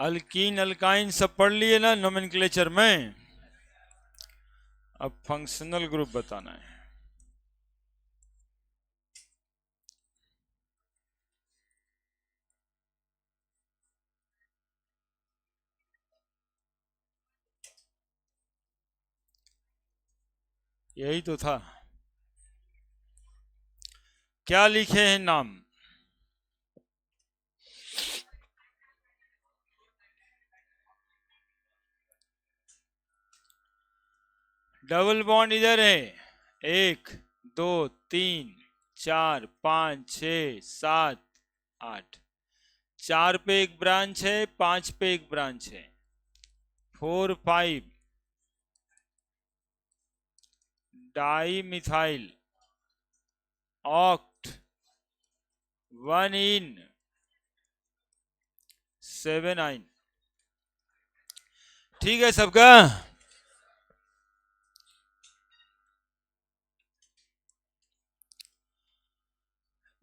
Alkyne alkyne सब पढ़ लिए ना नोमेनक्लेचर में। अब फंक्शनल ग्रुप बताना है। यही तो था। क्या लिखे हैं नाम? डबल बॉन्ड इधर है। 1 2 3 4 5 6 7 8। 4 पे एक ब्रांच है, 5 पे एक ब्रांच है। 4 5 डाई मिथाइल ऑक्ट 1 इन 7 आइन। ठीक है सबका।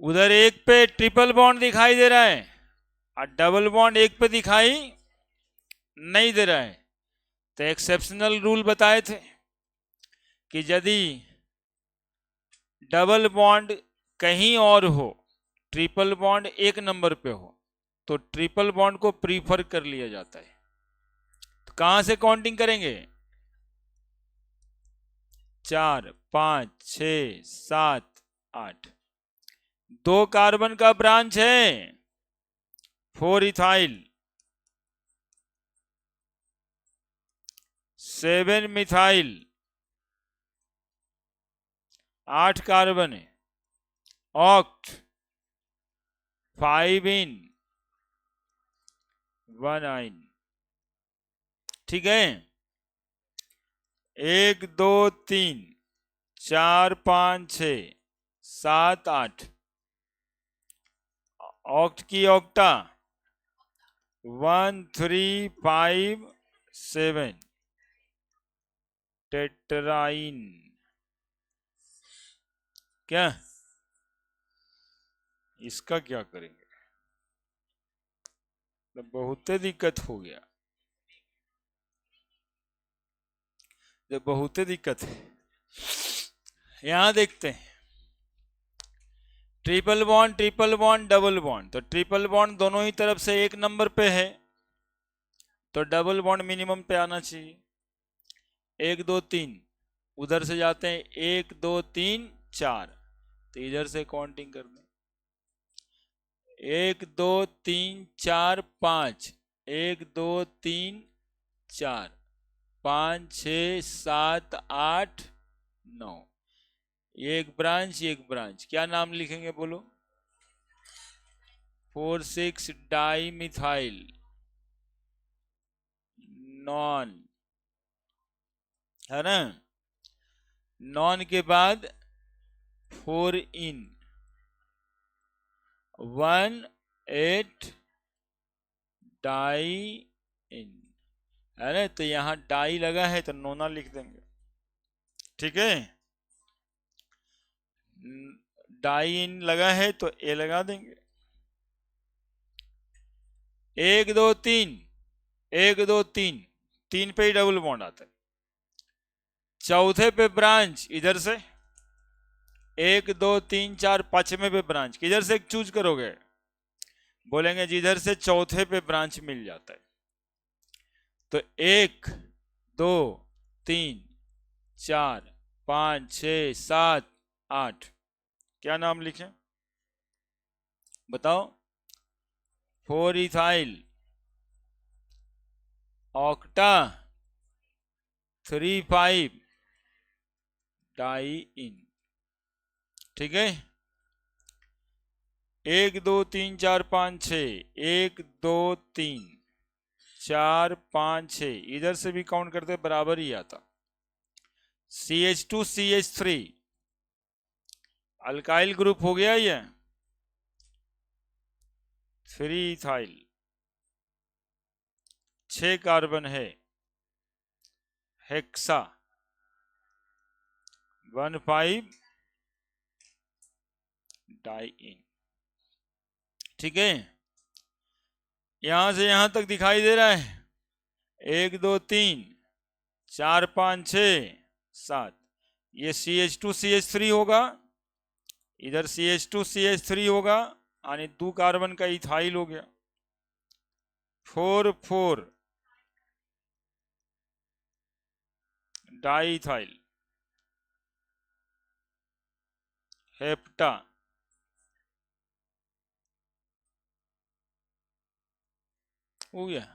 उधर एक पे ट्रिपल बॉन्ड दिखाई दे रहा है और डबल बॉन्ड एक पे दिखाई नहीं दे रहा है। तो एक्सेप्शनल रूल बताए थे कि यदि डबल बॉन्ड कहीं और हो, ट्रिपल बॉन्ड एक नंबर पे हो, तो ट्रिपल बॉन्ड को प्रीफर कर लिया जाता है। तो कहां से काउंटिंग करेंगे? 4 5 6 7 8। 2 कार्बन का ब्रांच है, 4 इथाइल 7 मिथाइल 8 कार्बन है, ऑक्ट 5 इन 1 आइन। ठीक है। 1 2 3 4 5 6 7 8। ऑक्ट की ऑक्टा 1 3 5 7 टेट्राइन। क्या इसका क्या करेंगे? तो बहुत दिक्कत हो गया, तो बहुत दिक्कत है। यहां देखते हैं ट्रिपल बॉन्ड डबल बॉन्ड। तो ट्रिपल बॉन्ड दोनों ही तरफ से एक नंबर पे है, तो डबल बॉन्ड मिनिमम पे आना चाहिए। 1 2 3 उधर से जाते हैं, 1 2 3 4, तो इधर से काउंटिंग कर दें। 1 2 3 4 5, 1 2 3 4 5 6 7 8 9। एक ब्रांच, क्या नाम लिखेंगे बोलो? 4 6 डाई मिथाइल नॉन, है ना? नॉन के बाद 4 इन 1 8 डाई इन, है ना? तो यहां डाई लगा है तो नोना लिख देंगे। ठीक है। डाई इन लगा है तो ए लगा देंगे। 1 2 3 1 2 3 3 पे ही डबल बॉन्ड आता है। चौथे पे ब्रांच इधर से 1 2 3 4, 5वें पे ब्रांच किधर से चूज करोगे? बोलेंगे जिधर से चौथे पे ब्रांच मिल जाता है। तो 1 2 3 4 5 6 7 8, क्या नाम लिखें बताओ? 4 इथाइल ऑक्टा 3 5 डाई इन। ठीक है। 1 2 3 4 5 6, 1 2 3 4 5 6, इधर से भी काउंट करते बराबर ही आता। CH2 CH3 अल्काइल ग्रुप हो गया ये। 3 इथाइल 6 कार्बन है, हेक्सा 1 5 डाई इन। ठीक है। यहां से यहां तक दिखाई दे रहा है, 1 2 3 4 5 6 7, ये CH2CH3 होगा, इधर CH2CH3 होगा, आणि 2 कार्बन का इथाइल हो गया, 4 4 डाइथाइल, हेप्टा, हो गया।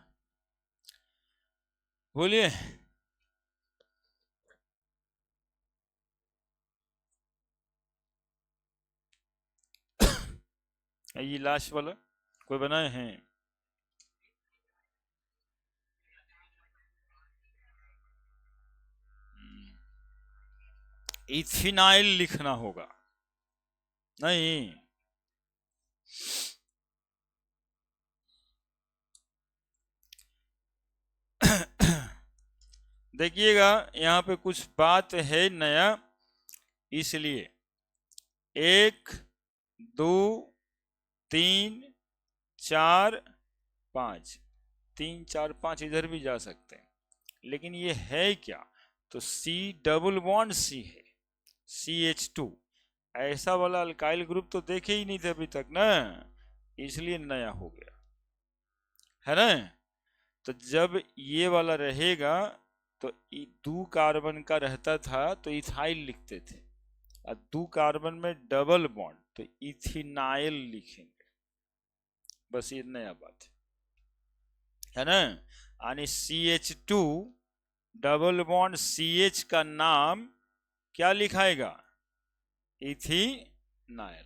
बोलिए। ये लास्ट वाला कोई बनाए हैं? इथिनाइल लिखना होगा, नहीं। देखिएगा यहाँ पे कुछ बात है नया, इसलिए 1 2 3 4 5, 3 4 5 इधर भी जा सकते हैं, लेकिन ये है क्या? तो C डबल बॉन्ड C है, CH2। ऐसा वाला अल्काइल ग्रुप तो देखे ही नहीं थे अभी तक ना, इसलिए नया हो गया, है ना। तो जब ये वाला रहेगा तो 2 कार्बन का रहता था तो इथाइल लिखते थे, और 2 कार्बन में डबल बॉन्ड तो इथिनाइल लिखेंगे, बस ये नया बात है ना। आणि CH2 डबल बॉन्ड CH का नाम क्या लिखाएगा? इथिनाइल।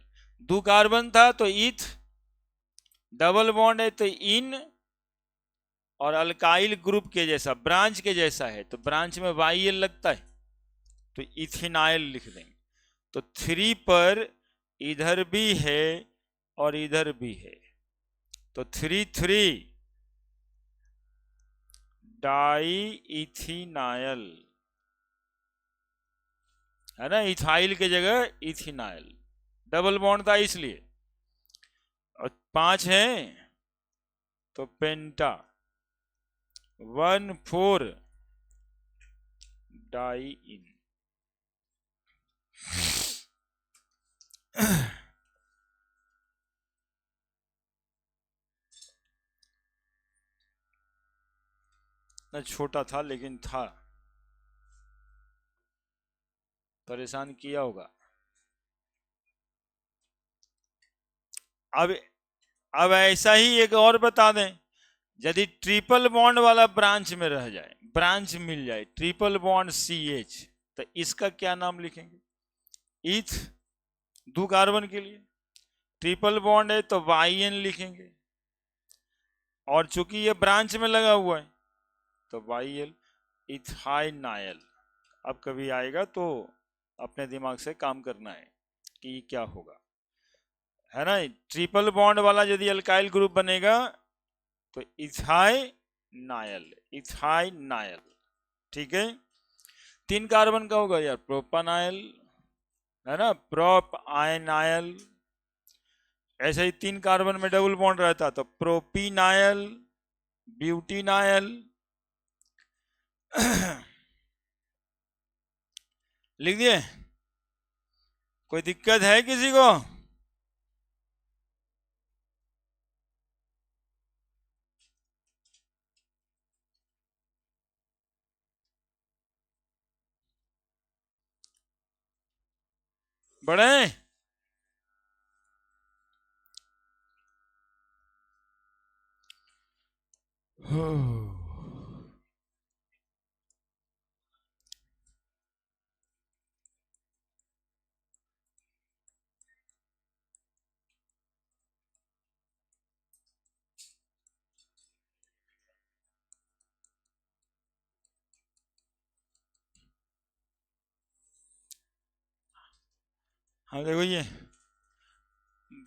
2 कार्बन था तो इथ, डबल बॉन्ड है तो इन, और अल्काइल ग्रुप के जैसा, ब्रांच के जैसा है तो ब्रांच में YL लगता है तो इथिनाइल लिख देंगे। तो 3 पर इधर भी है और इधर भी है, तो 3 3 डाई इथिनाइल, है ना। इथाइल के जगह इथिनाइल, डबल बॉन्ड था इसलिए। और 5 है तो पेंटा, 1 4 डाई इन। ना छोटा था लेकिन था, परेशान किया होगा। अब ऐसा ही एक और बता दें, यदि ट्रिपल बॉन्ड वाला ब्रांच में रह जाए, ब्रांच मिल जाए ट्रिपल बॉन्ड CH, तो इसका क्या नाम लिखेंगे? इथ, 2 कार्बन के लिए ट्रिपल बॉन्ड है तो YN लिखेंगे, और चूंकि ये ब्रांच में लगा हुआ है तो YL, इथाइनाइल। अब कभी आएगा तो अपने दिमाग से काम करना है कि क्या होगा, है ना। ट्रिपल बॉन्ड वाला यदि अल्काइल ग्रुप बनेगा तो इथाइनाइल, इथाइनाइल, ठीक है। 3 कार्बन का होगा यार, प्रोपानाइल, है ना, प्रोप आयनाइल। ऐसे ही 3 कार्बन में डबल बॉन्ड रहता तो प्रोपीनाइल, ब्यूटीनाइल। लिख दिए? कोई दिक्कत है किसी को? बढ़े? हाँ देखो ये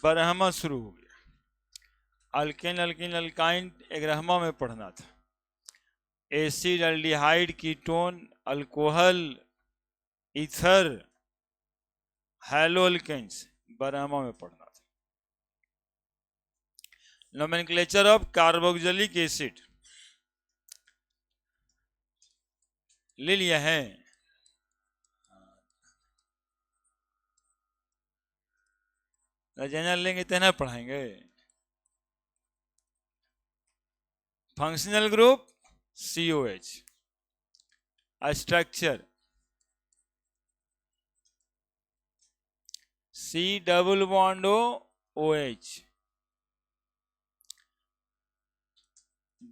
बरहमा शुरू हो गया। अल्केन अल्किन अल्काइन एग्रहमा में पढ़ना था, acid aldehyde ketone alcohol ether haloalkanes बरहमा में पढ़ना था। नोमेनक्लेचर ऑफ कार्बोक्सिलिक एसिड ले लिया है। जनरल लेंगे तो ना पढ़ाएंगे। Functional group COH, structure C double bond OH,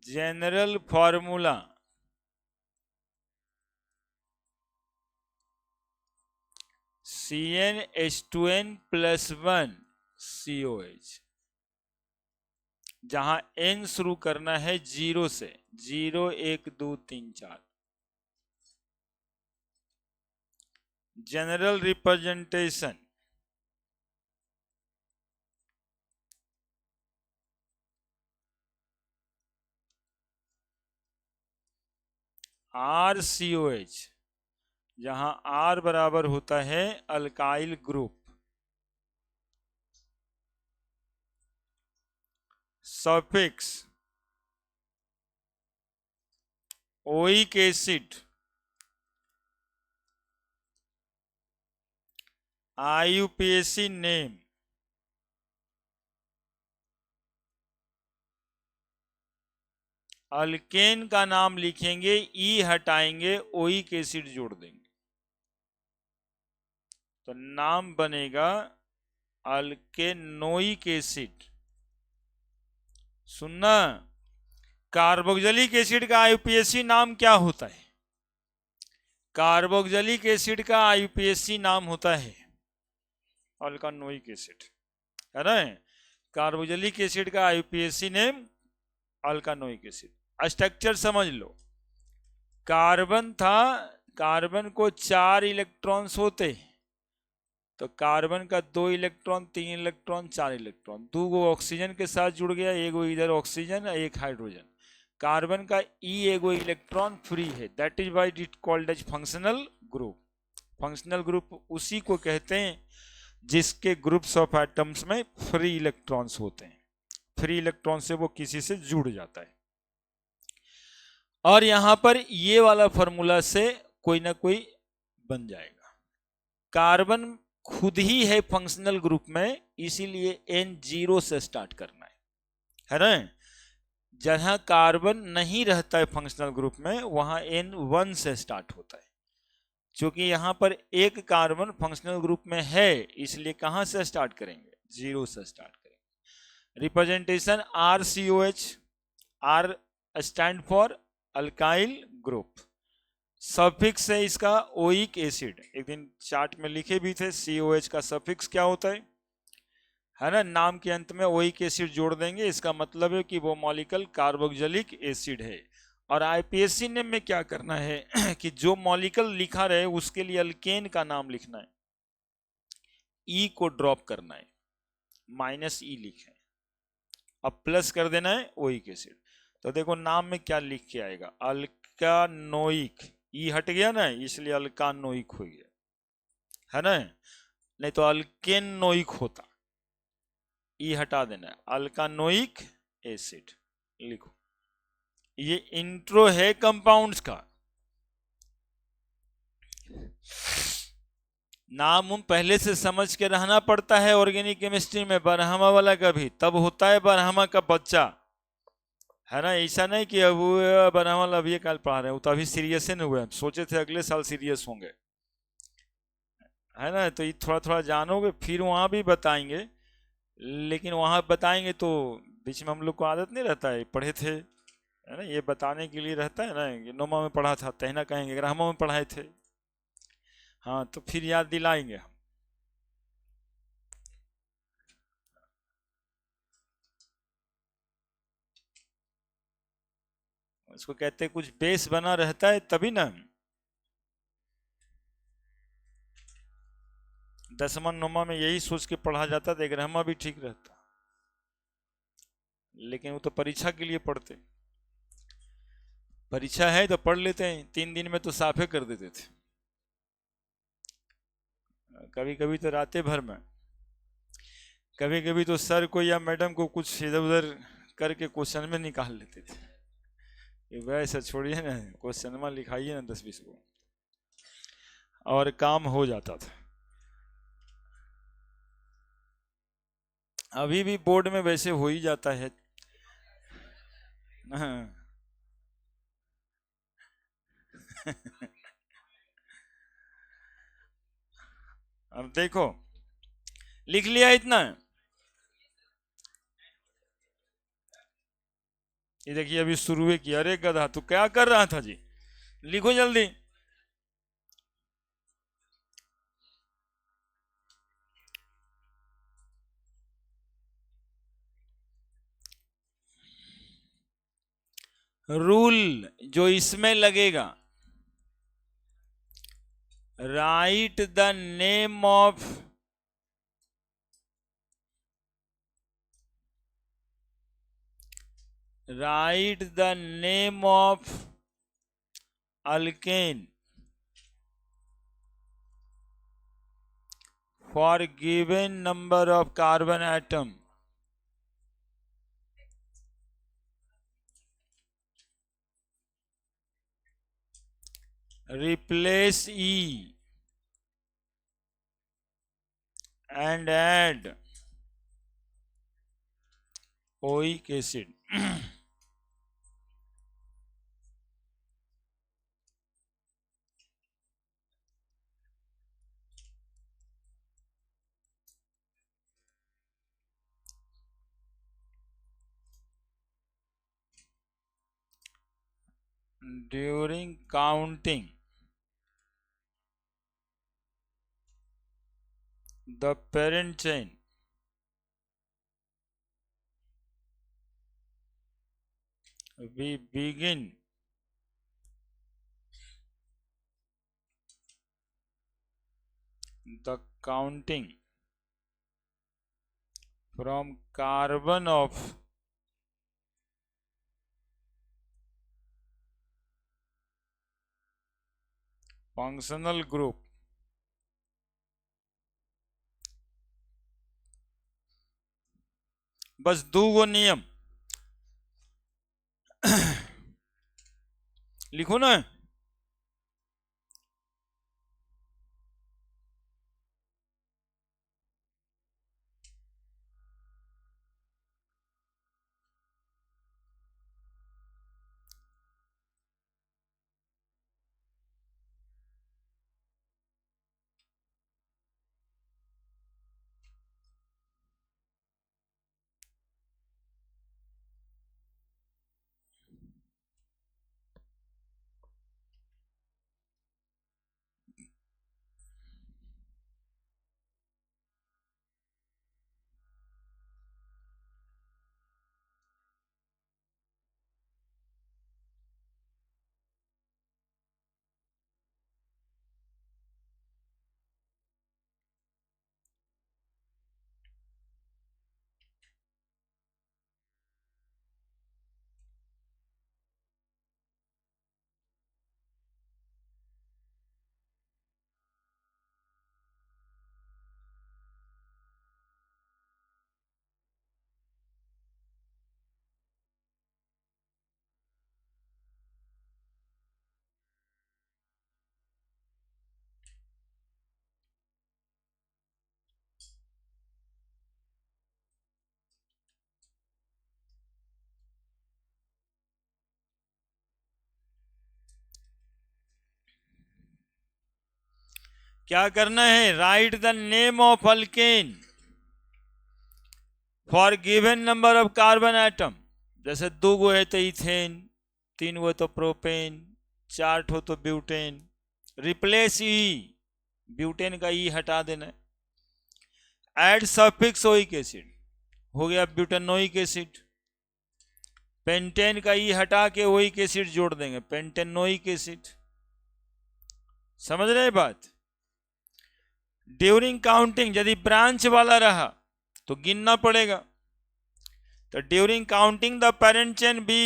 general formula CnH2n+1 COH, जहां N शुरू करना है 0 से, 0 1 2 3 4। जनरल रिप्रेजेंटेशन RCOH, जहां R बराबर होता है alkyl group. Suffix oic acid, IUPAC name, alkane का नाम लिखेंगे, ई हटाएंगे, ओइक एसिड जोड़ देंगे, तो नाम बनेगा अल्केनोइक एसिड। सुनना, कार्बोक्सिलिक एसिड का IUPAC नाम क्या होता है? कार्बोक्सिलिक एसिड का IUPAC नाम होता है अल्कानोइक एसिड, है ना। कार्बोक्सिलिक एसिड का IUPAC नेम अल्कानोइक एसिड। स्ट्रक्चर समझ लो, कार्बन था, कार्बन को 4 इलेक्ट्रॉन्स होते, तो कार्बन का 2 इलेक्ट्रॉन 3 इलेक्ट्रॉन 4 इलेक्ट्रॉन, 2 गो ऑक्सीजन के साथ जुड़ गया, एगो इधर ऑक्सीजन एक हाइड्रोजन। कार्बन का एगो इलेक्ट्रॉन फ्री है, that is why it called as functional group. Functional group उसी को कहते हैं जिसके ग्रुप्स ऑफ एटम्स में फ्री इलेक्ट्रॉन्स होते हैं। फ्री इलेक्ट्रॉन से वो किसी से जुड़ जाता है। और यहां पर ये वाला फॉर्मूला से कोई ना कोई बन जाएगा। कार्बन खुद ही है फंक्शनल ग्रुप में, इसीलिए N 0 से स्टार्ट करना है ना। जहां कार्बन नहीं रहता है फंक्शनल ग्रुप में, वहां N 1 से स्टार्ट होता है। क्योंकि यहां पर एक कार्बन फंक्शनल ग्रुप में है, इसलिए कहां से स्टार्ट करेंगे? 0 से स्टार्ट करेंगे। Representation RCOH, R stand for alkyl group. Suffix है इसका ओइक एसिड, एक दिन चार्ट में लिखे भी थे। COH का सफिक्स क्या होता है ना। नाम के अंत में ओइक एसिड जोड़ देंगे, इसका मतलब है कि वो मॉलिक्यूल कार्बोक्सिलिक एसिड है। और IUPAC नेम में क्या करना है कि जो मॉलिक्यूल लिखा रहे उसके लिए अल्केन का नाम लिखना है, E को ड्रॉप करना है, -E लिखे, अब प्लस कर देना है ओइक एसिड। तो देखो नाम में क्या लिख के आएगा, अल्कानोइक, ई हट गया ना, इसलिए अल्कानोइक हो गया, है ना। नहीं तो अल्केनोइक होता, ई हटा देना है, अल्कानोइक एसिड लिखो। ये इंट्रो है कंपाउंड्स का। नाम पहले से समझ के रहना पड़ता है ऑर्गेनिक केमिस्ट्री में। बरहमा वाला का भी तब होता है बरहमा का बच्चा, है ना। ऐसा नहीं कि अब बरहमा वाला अभी कल पढ़ा रहे हैं, वो तो अभी सीरियस नहीं हुए, सोचे थे अगले साल सीरियस होंगे, है ना। तो ये थोड़ा थोड़ा जानोगे, फिर वहां भी बताएंगे, लेकिन वहां बताएंगे तो बीच में हम लोग को आदत नहीं रहता है, पढ़े थे, है ना। ये बताने के लिए रहता है ना कि नोमा में पढ़ा था, तहना कहेंगे अगर हम में पढ़ाए थे, हाँ तो फिर याद दिलाएंगे हम। उसको कहते हैं कुछ बेस बना रहता है तभी ना। 10वां 9वां में यही सोच के पढ़ा जाता था, ग्रामा भी ठीक रहता, लेकिन वो तो परीक्षा के लिए पढ़ते। परीक्षा है तो पढ़ लेते हैं, 3 दिन में तो साफे कर देते थे, कभी कभी तो रातें भर में। कभी कभी तो सर को या मैडम को कुछ इधर उधर करके क्वेश्चन में निकाल लेते थे। ये वैसे छोड़िए ना, क्वेश्चन में लिखाइए ना 10-20 को, और काम हो जाता था। अभी भी बोर्ड में वैसे हो ही जाता है। हाँ। अब देखो, लिख लिया इतना। ये देखिए अभी शुरू किया। अरे गधा तू क्या कर रहा था जी, लिखो जल्दी। रूल जो इसमें लगेगा, right the name of alkane for given number of carbon atom. Replace E and add oic acid. During counting the parent chain, we begin the counting from carbon of functional group बस 2 गो नियम लिखो ना। क्या करना है, right the name of alkane for given number of carbon atom. जैसे 2 गो है तो इथेन, 3 गो तो प्रोपेन, 4 ठो तो ब्यूटेन। रिप्लेस ई, ब्यूटेन का ई हटा देना। एड सफिक्स ओइक एसिड, हो गया ब्यूटेनोइक एसिड। पेंटेन का ई हटा के ओइक एसिड जोड़ देंगे, पेंटेनोइक एसिड। समझ रहे बात। ड्यूरिंग काउंटिंग यदि ब्रांच वाला रहा तो गिनना पड़ेगा। तो during counting the parent chain be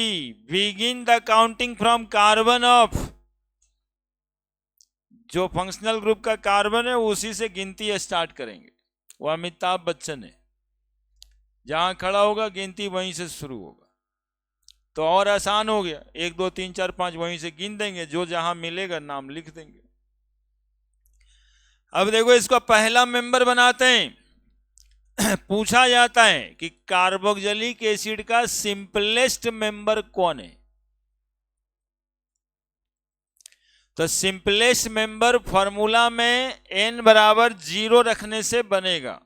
begin the counting from carbon of, जो फंक्शनल ग्रुप का कार्बन है उसी से गिनती स्टार्ट करेंगे। वो अमिताभ बच्चन है। जहां खड़ा होगा गिनती वहीं से शुरू होगा, तो और आसान हो गया। 1 2 3 4 5 वहीं से गिन देंगे, जो जहां मिलेगा नाम लिख देंगे। अब देखो इसका पहला मेंबर बनाते हैं। पूछा जाता है कि कार्बोक्सिलिक एसिड का सिंपलेस्ट मेंबर कौन है। तो सिंपलेस्ट मेंबर फॉर्मूला में n बराबर 0 रखने से बनेगा,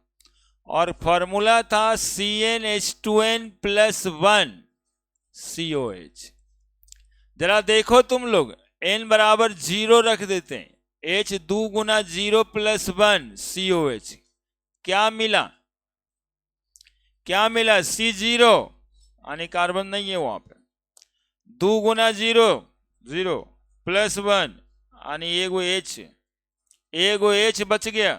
और फॉर्मूला था CnH2n + 1 COH। जरा देखो तुम लोग, n बराबर 0 रख देते हैं, H 2 गुना 0 + 1 COH, क्या मिला? क्या मिला? C0, यानी कार्बन नहीं है वहां पे। 2 गुना 0 0 + 1 यानी एगो H बच गया,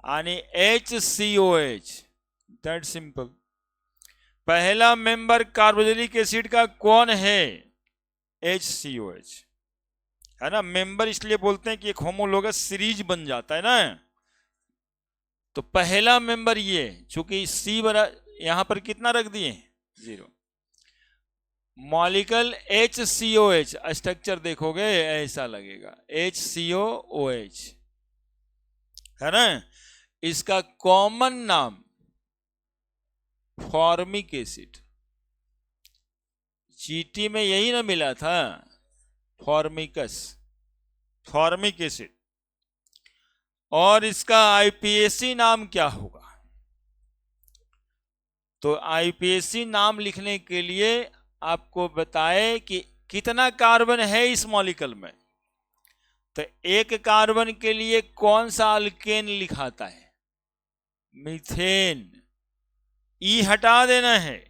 यानी HCOH। That simple. पहला मेंबर कार्बोक्सिलिक एसिड का कौन है? HCOH, है ना। मेंबर इसलिए बोलते हैं कि एक होमोलोगस सीरीज बन जाता है ना। तो पहला मेंबर ये, चूंकि C यहां पर कितना रख दिए? 0। मॉलिक्यूल HCOH, स्ट्रक्चर देखोगे ऐसा लगेगा, HCOOH, है ना। इसका कॉमन नाम फॉर्मिक एसिड। चीटी में यही ना मिला था, फॉर्मिकस, फॉर्मिक एसिड। और इसका आईपीएसी नाम क्या होगा? तो आईपीएसी नाम लिखने के लिए आपको बताए कि कितना कार्बन है इस मॉलिक्यूल में। तो एक कार्बन के लिए कौन सा अल्केन लिखाता है? मीथेन। ई हटा देना है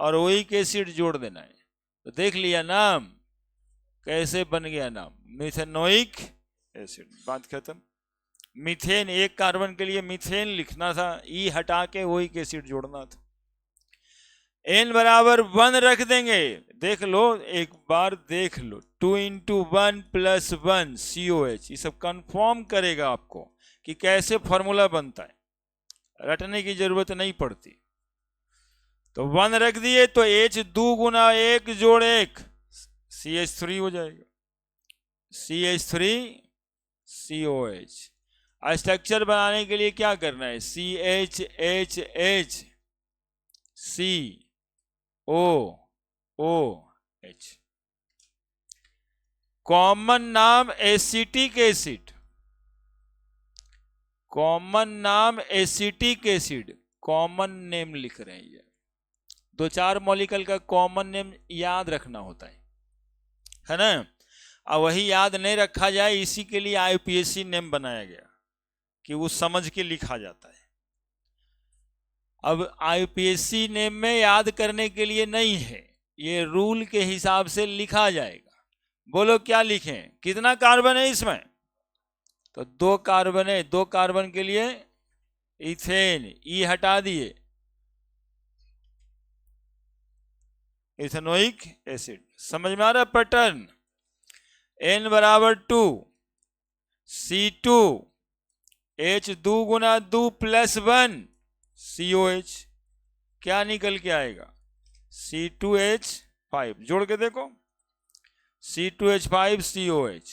और ओइक एसिड जोड़ देना है। तो देख लिया नाम कैसे बन गया नाम, मिथेनोइक एसिड। बात खत्म। मीथेन, एक कार्बन के लिए मीथेन लिखना था, ई हटा के ओइक एसिड जोड़ना था। n बराबर 1 रख देंगे। देख लो, एक बार देख लो, 2 × 1 + 1 COH। ये सब कंफर्म करेगा आपको कि कैसे फॉर्मूला बनता है, रटने की जरूरत नहीं पड़ती। तो 1 रख दिए तो H 2 गुना 1 जोड़ 1 CH3 हो जाएगा, CH3 COH। स्ट्रक्चर बनाने के लिए क्या करना है? CHHH COOH। कॉमन नाम एसिटिक एसिड, कॉमन नाम एसिटिक एसिड, कॉमन नेम लिख रहे हैं। ये 2-4 मॉलिक्यूल का कॉमन नेम याद रखना होता है ना। अब वही याद नहीं रखा जाए, इसी के लिए आईपीएसी नेम बनाया गया कि वो समझ के लिखा जाता है। अब आईपीएसी नेम में याद करने के लिए नहीं है, ये रूल के हिसाब से लिखा जाएगा। बोलो क्या लिखें? कितना कार्बन है इसमें? तो 2 कार्बन है, 2 कार्बन के लिए इथेन, ई हटा दिए, इथेनोइक एसिड। समझ में आ रहा पैटर्न? n बराबर 2 C2 H 2 गुना 2 + 1 COH। क्या निकल के आएगा? C2H5। जोड़ के देखो, C2H5 COH।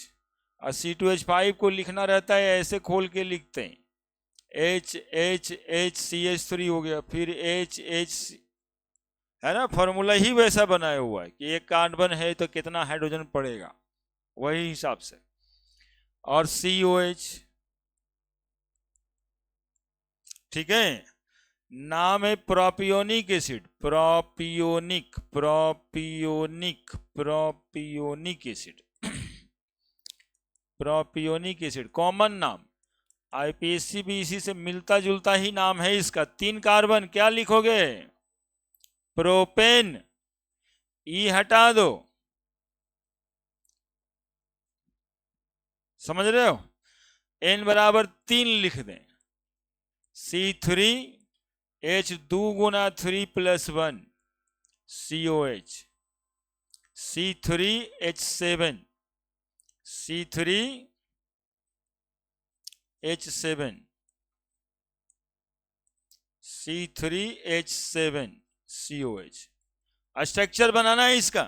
और C2H5 को लिखना रहता है ऐसे, खोल के लिखते हैं, HHHCH3 हो गया, फिर HH, है ना। फॉर्मूला ही वैसा बनाया हुआ है कि एक कार्बन है तो कितना हाइड्रोजन पड़ेगा, वही हिसाब से। और COH, ठीक है। नाम है propionic acid, propionic, propionic, propionic acid, propionic acid common नाम। आईपीएसी भी इसी से मिलता जुलता ही नाम है इसका। 3 कार्बन, क्या लिखोगे? प्रोपेन, ई हटा दो, समझ रहे हो। n बराबर 3 लिख दें, C3 H 2 गुना 3 + 1 COH, C3 H7, C3 H7 C3H7COH। Structure बनाना है इसका,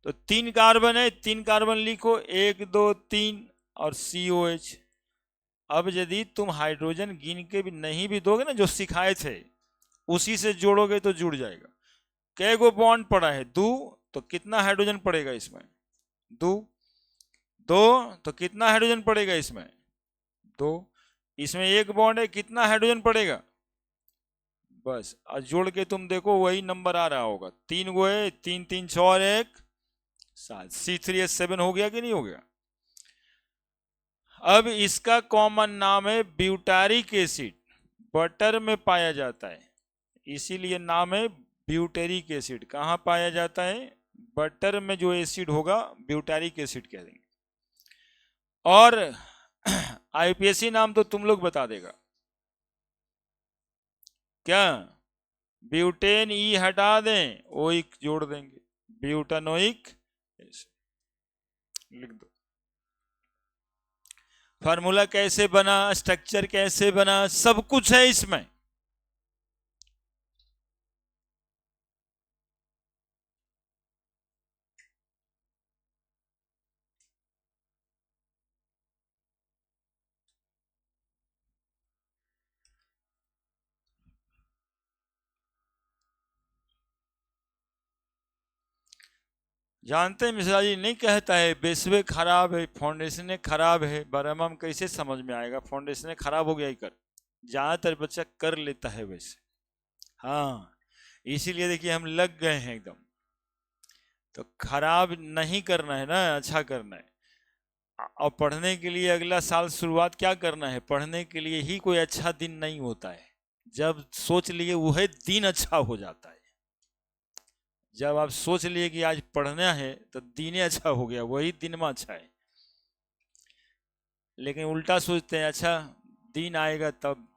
तो 3 कार्बन है, 3 कार्बन लिखो, 1 2 3 और COH। अब यदि तुम हाइड्रोजन गिन के भी नहीं भी दोगे ना, जो सिखाए थे उसी से जोड़ोगे तो जुड़ जाएगा। कै गो बॉन्ड पड़ा है? 2, तो कितना हाइड्रोजन पड़ेगा इसमें? 2 2, तो कितना हाइड्रोजन पड़ेगा इसमें? 2। इसमें 1 बॉन्ड है, कितना हाइड्रोजन पड़ेगा? बस, और जोड़ के तुम देखो वही नंबर आ रहा होगा। 3 गो है, 3 3 6 और 1 7, C3H7 हो गया कि नहीं हो गया? अब इसका कॉमन नाम है ब्यूटारिक एसिड, बटर में पाया जाता है, इसीलिए नाम है ब्यूटेरिक एसिड। कहाँ पाया जाता है? बटर में जो एसिड होगा ब्यूटारिक एसिड कह देंगे। और आईपीएसी नाम तो तुम लोग बता देगा क्या? ब्यूटेन ई हटा दें, ओइक जोड़ देंगे, ब्यूटानोइक एसिड लिख दो। फार्मूला कैसे बना, स्ट्रक्चर कैसे बना, सब कुछ है इसमें। जानते हैं मिश्रा जी, नहीं कहता है बेसवे खराब है, फाउंडेशन खराब है, बराबर में कैसे समझ में आएगा? फाउंडेशन खराब हो गया ही कर, ज्यादातर बच्चा कर लेता है वैसे। हाँ, इसीलिए देखिए हम लग गए हैं एकदम। तो खराब नहीं करना है ना, अच्छा करना है। और पढ़ने के लिए अगला साल शुरुआत क्या करना है? पढ़ने के लिए ही कोई अच्छा दिन नहीं होता है, जब सोच लिए वह दिन अच्छा हो जाता है। जब आप सोच लिए कि आज पढ़ना है तो दिन अच्छा हो गया, वही दिन में अच्छा है। लेकिन उल्टा सोचते हैं, अच्छा दिन आएगा तब।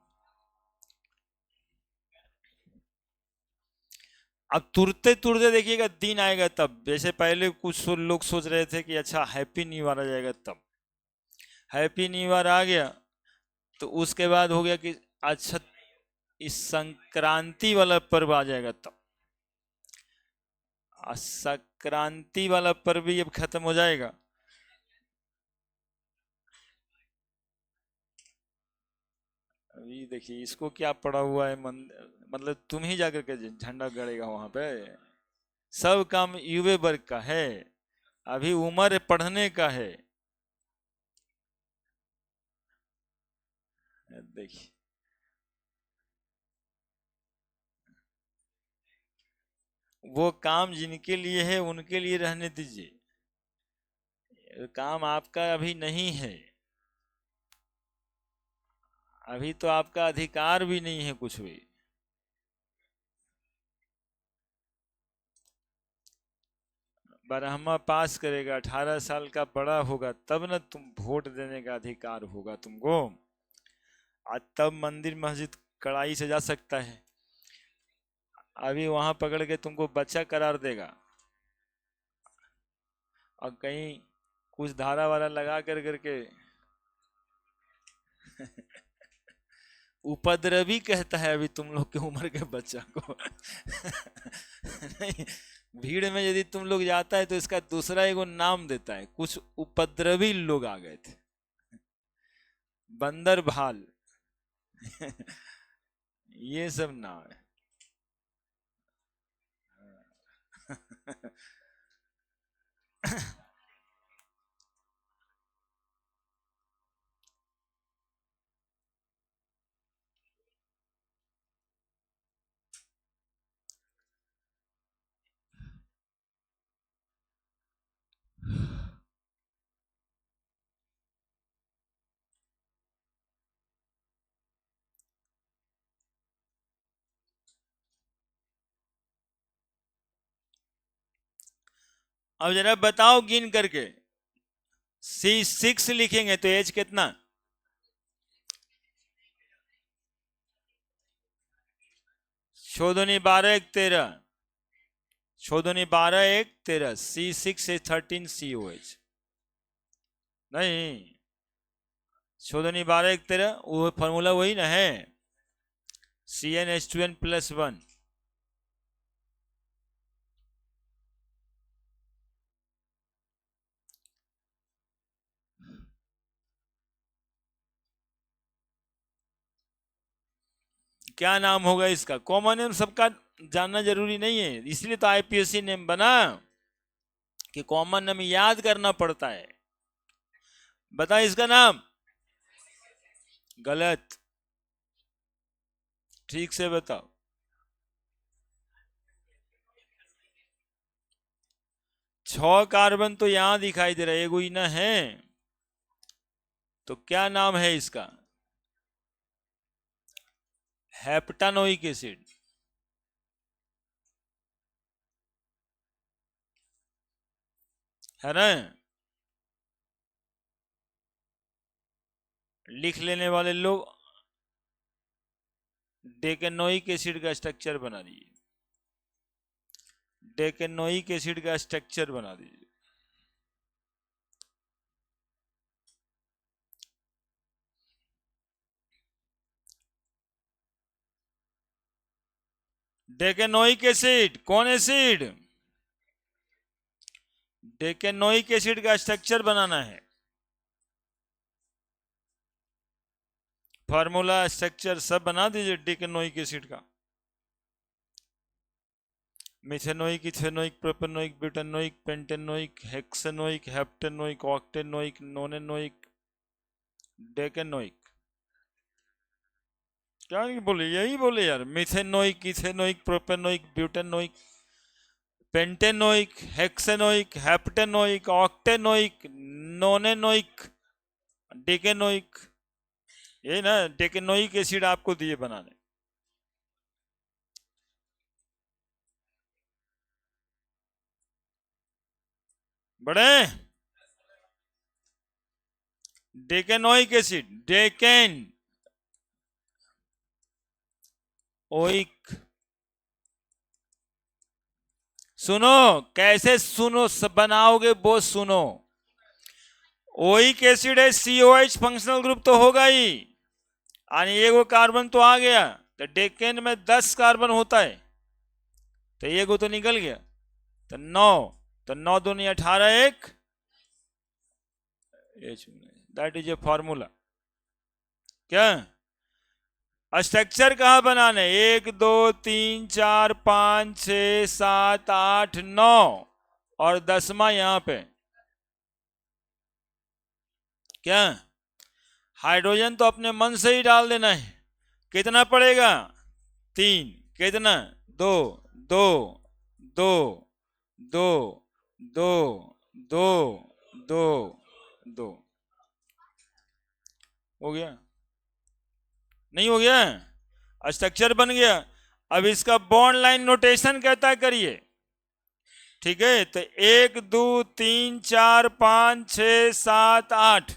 अब तुरते तुरते देखिएगा दिन आएगा तब। जैसे पहले कुछ लोग सोच रहे थे कि अच्छा हैप्पी न्यू ईयर आ जाएगा तब, हैप्पी न्यू ईयर आ गया तो उसके बाद हो गया कि अच्छा इस संक्रांति वाला पर्व आ जाएगा तब। संक्रांति वाला पर्व भी अब खत्म हो जाएगा। अभी देखिए इसको क्या पड़ा हुआ है, मतलब तुम ही जाकर के झंडा गड़ेगा वहां पे। सब काम युवे वर्ग का है, अभी उम्र पढ़ने का है। देखिए वो काम जिनके लिए है उनके लिए रहने दीजिए, काम आपका अभी नहीं है। अभी तो आपका अधिकार भी नहीं है कुछ भी। ब्रह्मा पास करेगा, 18 साल का बड़ा होगा तब ना तुम वोट देने का अधिकार होगा तुमको। आज तब मंदिर मस्जिद कड़ाई से जा सकता है, अभी वहां पकड़ के तुमको बच्चा करार देगा। और कहीं कुछ धारा वारा लगा कर करके उपद्रवी कहता है अभी तुम लोग की उम्र के बच्चा को। नहीं, भीड़ में यदि तुम लोग जाता है तो इसका दूसरा एगो नाम देता है, कुछ उपद्रवी लोग आ गए थे, बंदर भाल। ये सब नाम है। अब जरा बताओ गिन करके, C6 लिखेंगे तो एज कितना? छोदनी 12 1 13, छोदनी 12 1 13, C6 से 13 COH। नहीं, छोदनी 12 1 13 वो फॉर्मूला वही ना है, CnH2n+1। क्या नाम होगा इसका? कॉमन नेम सबका जानना जरूरी नहीं है, इसलिए तो आईपीएससी नेम बना कि कॉमन नेम याद करना पड़ता है। बता इसका नाम। गलत। ठीक से बताओ। 6 कार्बन तो यहां दिखाई दे रहा है, एगोइना है, तो क्या नाम है इसका? हेप्टानोइक एसिड। है ना? लिख लेने वाले लोग डेकेनोइक एसिड का स्ट्रक्चर बना दीजिए। डेकेनोइक एसिड का स्ट्रक्चर बना दीजिए। डेकेनोइक एसिड कौन एसिड? डेकेनोइक एसिड का स्ट्रक्चर बनाना है। फार्मूला स्ट्रक्चर सब बना दीजिए डेकेनोइक एसिड का। Methanoic, ethanoic, propanoic, butanoic, pentanoic, hexanoic, heptanoic, octanoic, nonanoic, decanoic. क्या नहीं बोले? यही बोले यार। Methanoic, ethanoic, propanoic, butanoic, pentanoic, hexanoic, heptanoic, octanoic, nonanoic, decanoic. ये ना डेकेनोइक एसिड आपको दिए बनाने। बड़े डेकेनोइक एसिड, डेकेन ओइक। सुनो, कैसे सुनो, सब बनाओगे वो सुनो। ओइक एसिड है, COH फंक्शनल ग्रुप तो होगा ही, और एगो कार्बन तो आ गया, तो डेकेन में 10 कार्बन होता है, तो एगो तो निकल गया, तो 9, तो 9 दूनी 18, एक दैट इज ए फॉर्मूला। क्या स्ट्रक्चर कहां बनाने? 1 2 3 4 5 6 7 8 9, और 10वां यहां पे। क्या हाइड्रोजन तो अपने मन से ही डाल देना है। कितना पड़ेगा? 3। कितना? 2 2 2 2 2 2 2 2। हो गया? नहीं हो गया? स्ट्रक्चर बन गया। अब इसका बॉन्ड लाइन नोटेशन कहता करिए। ठीक है, तो 1 2 3 4 5 6 7 8,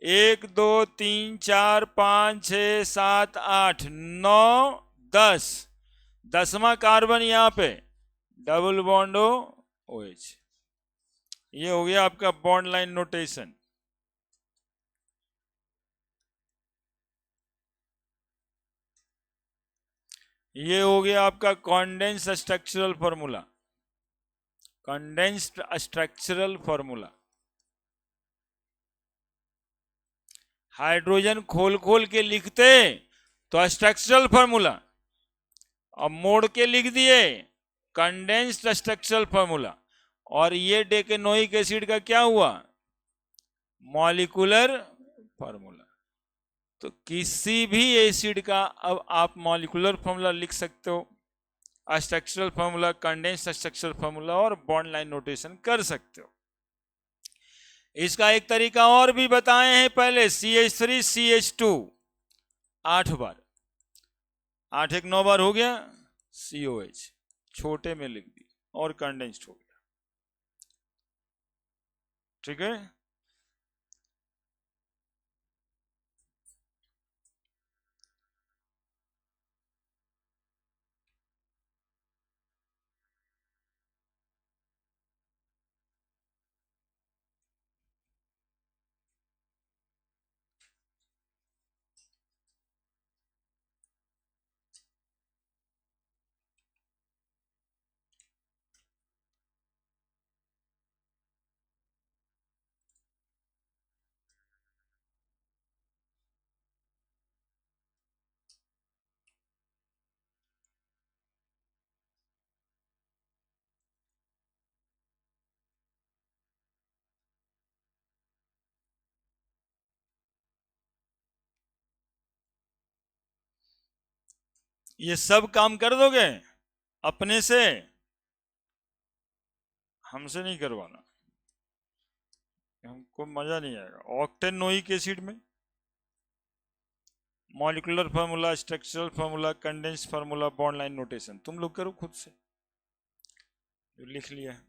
1 2 3 4 5 6 7 8 9 10, 10वां कार्बन यहां पे, डबल बॉन्ड OH। ये हो गया आपका बॉन्ड लाइन नोटेशन। ये हो गया आपका condense structural formula. Condensed structural formula. Hydrogen खोल खोल के लिखते तो स्ट्रक्चरल फॉर्मूला, अब मोड़ के लिख दिए कंडेंस्ड स्ट्रक्चरल फॉर्मूला। और ये डेकेनोइक एसिड का क्या हुआ? Molecular formula. तो किसी भी एसिड का अब आप मॉलिक्यूलर फॉर्मूला लिख सकते हो, structural formula, condensed structural formula, और बॉन्ड लाइन नोटेशन कर सकते हो। इसका एक तरीका और भी बताए हैं पहले, CH3 CH2, 8 बार, 8 एक 9 बार हो गया, COH छोटे में लिख दी और कंडेंस्ड हो गया। ठीक है। ये सब काम कर दोगे अपने से, हमसे नहीं करवाना, हमको मजा नहीं आएगा। ऑक्टेनोइक एसिड में molecular formula, structural formula, condense formula, bond line notation तुम लोग करो खुद से, जो लिख लिया है।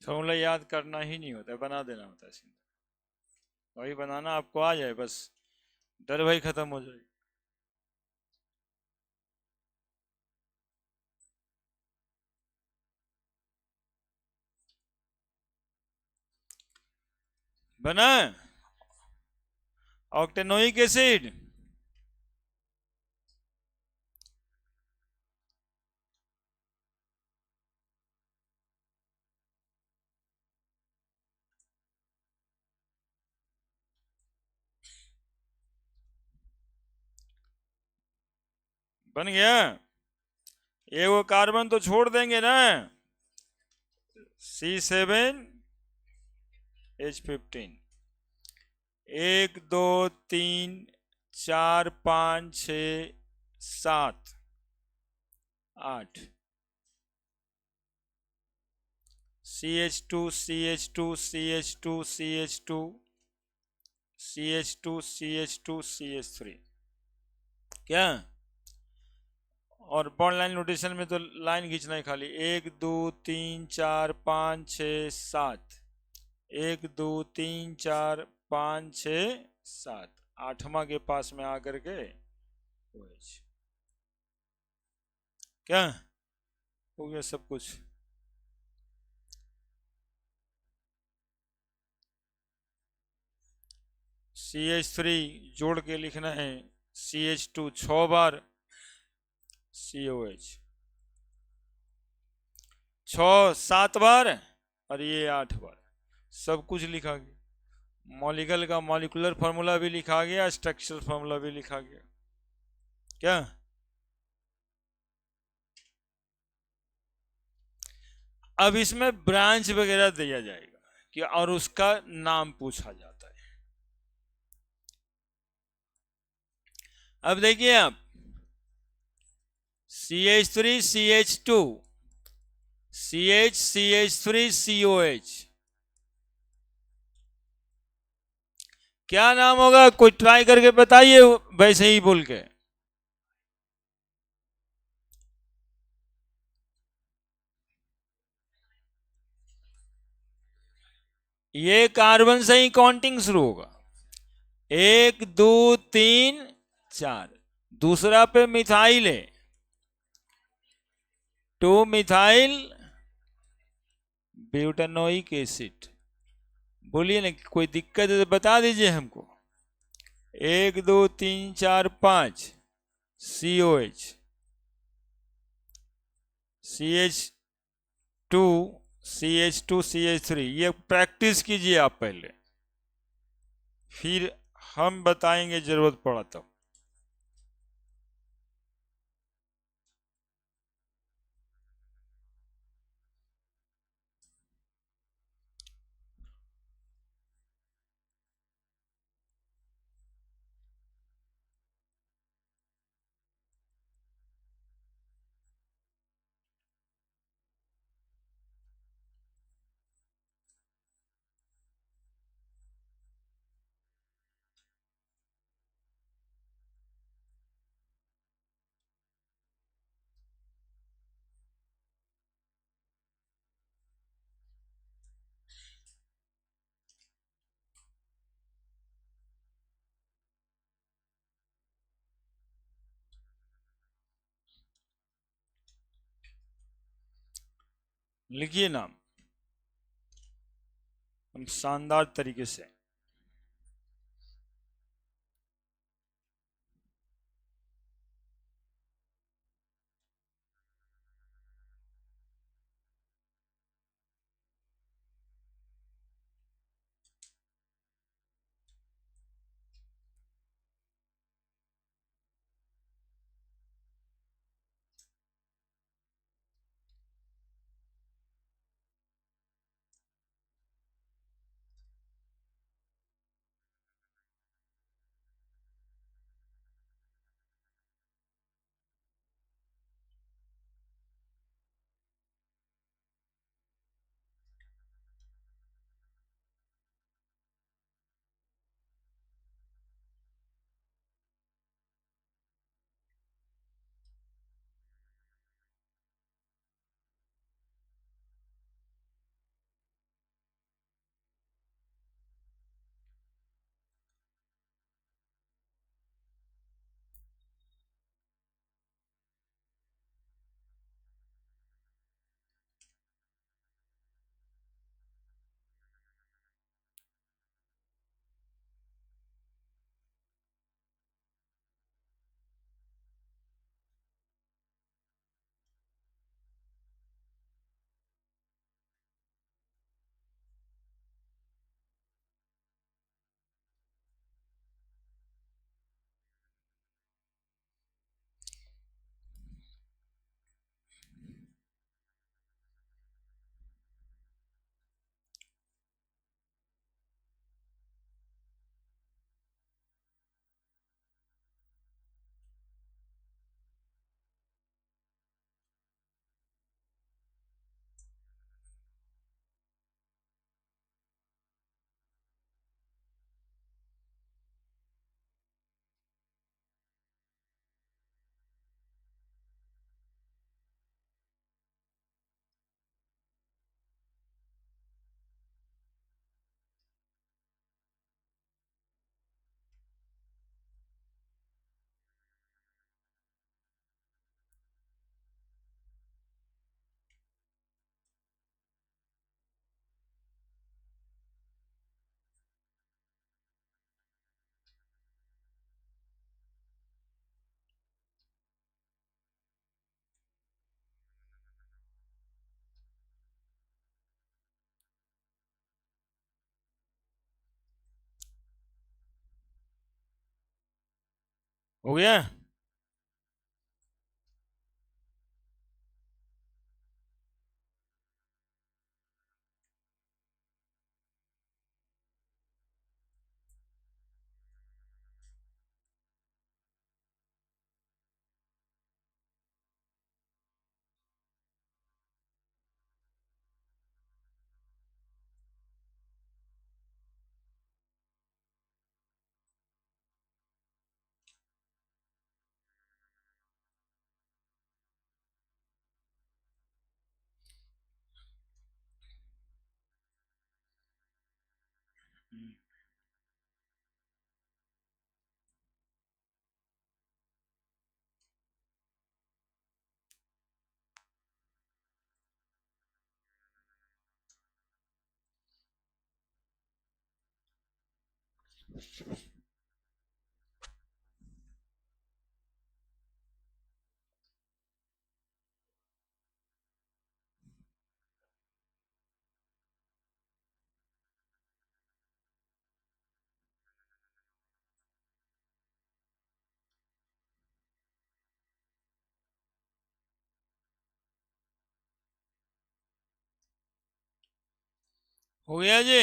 फॉर्मूला याद करना ही नहीं होता, बना देना होता है सीधा। वही बनाना आपको आ जाए बस, डर भाई खत्म हो जाए। बना ऑक्टेनोइक एसिड, बन गया। ये वो कार्बन तो छोड़ देंगे ना, C7H15, 1 2 3 4 5 6 7 8, CH2 CH2 CH2 CH2 CH2 CH2 CH3, क्या? और बॉन्ड लाइन नोटेशन में तो लाइन खींचना है खाली, 1 2 3 4 5 6 7, 1 2 3 4 5 6 7, आठवां के पास में आकर के OH। क्या हो गया सब कुछ? CH3 जोड़ के लिखना है, CH2 6 बार, COH 6 7 बार, और ये 8 बार, सब कुछ लिखा गया। मॉलिक्यूल का मॉलिक्यूलर फार्मूला भी लिखा गया, स्ट्रक्चरल फार्मूला भी लिखा गया। क्या? अब इसमें ब्रांच वगैरह दिया जाएगा कि, और उसका नाम पूछा जाता है। अब देखिए आप, CH3 CH2 CH CH3 COH, क्या नाम होगा? कोई ट्राई करके बताइए वैसे ही बोल के। ये कार्बन से ही काउंटिंग शुरू होगा, 1 2 3 4, दूसरा पे मिथाइल है, 2 मिथाइल ब्यूटानोइक एसिड। बोलिए ना, कोई दिक्कत है तो बता दीजिए हमको। 1 2 3 4 5, COH, CH2 CH2 CH3, ये प्रैक्टिस कीजिए आप पहले, फिर हम बताएंगे जरूरत पड़ा तब। लिखिए नाम शानदार तरीके से। हो गया। हो गया जी।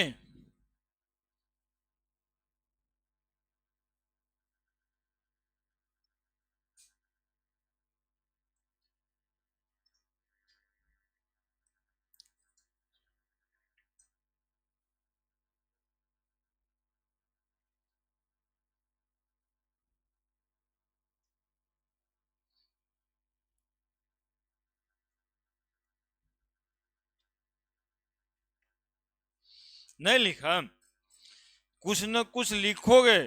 नहीं लिखा, कुछ न कुछ लिखोगे।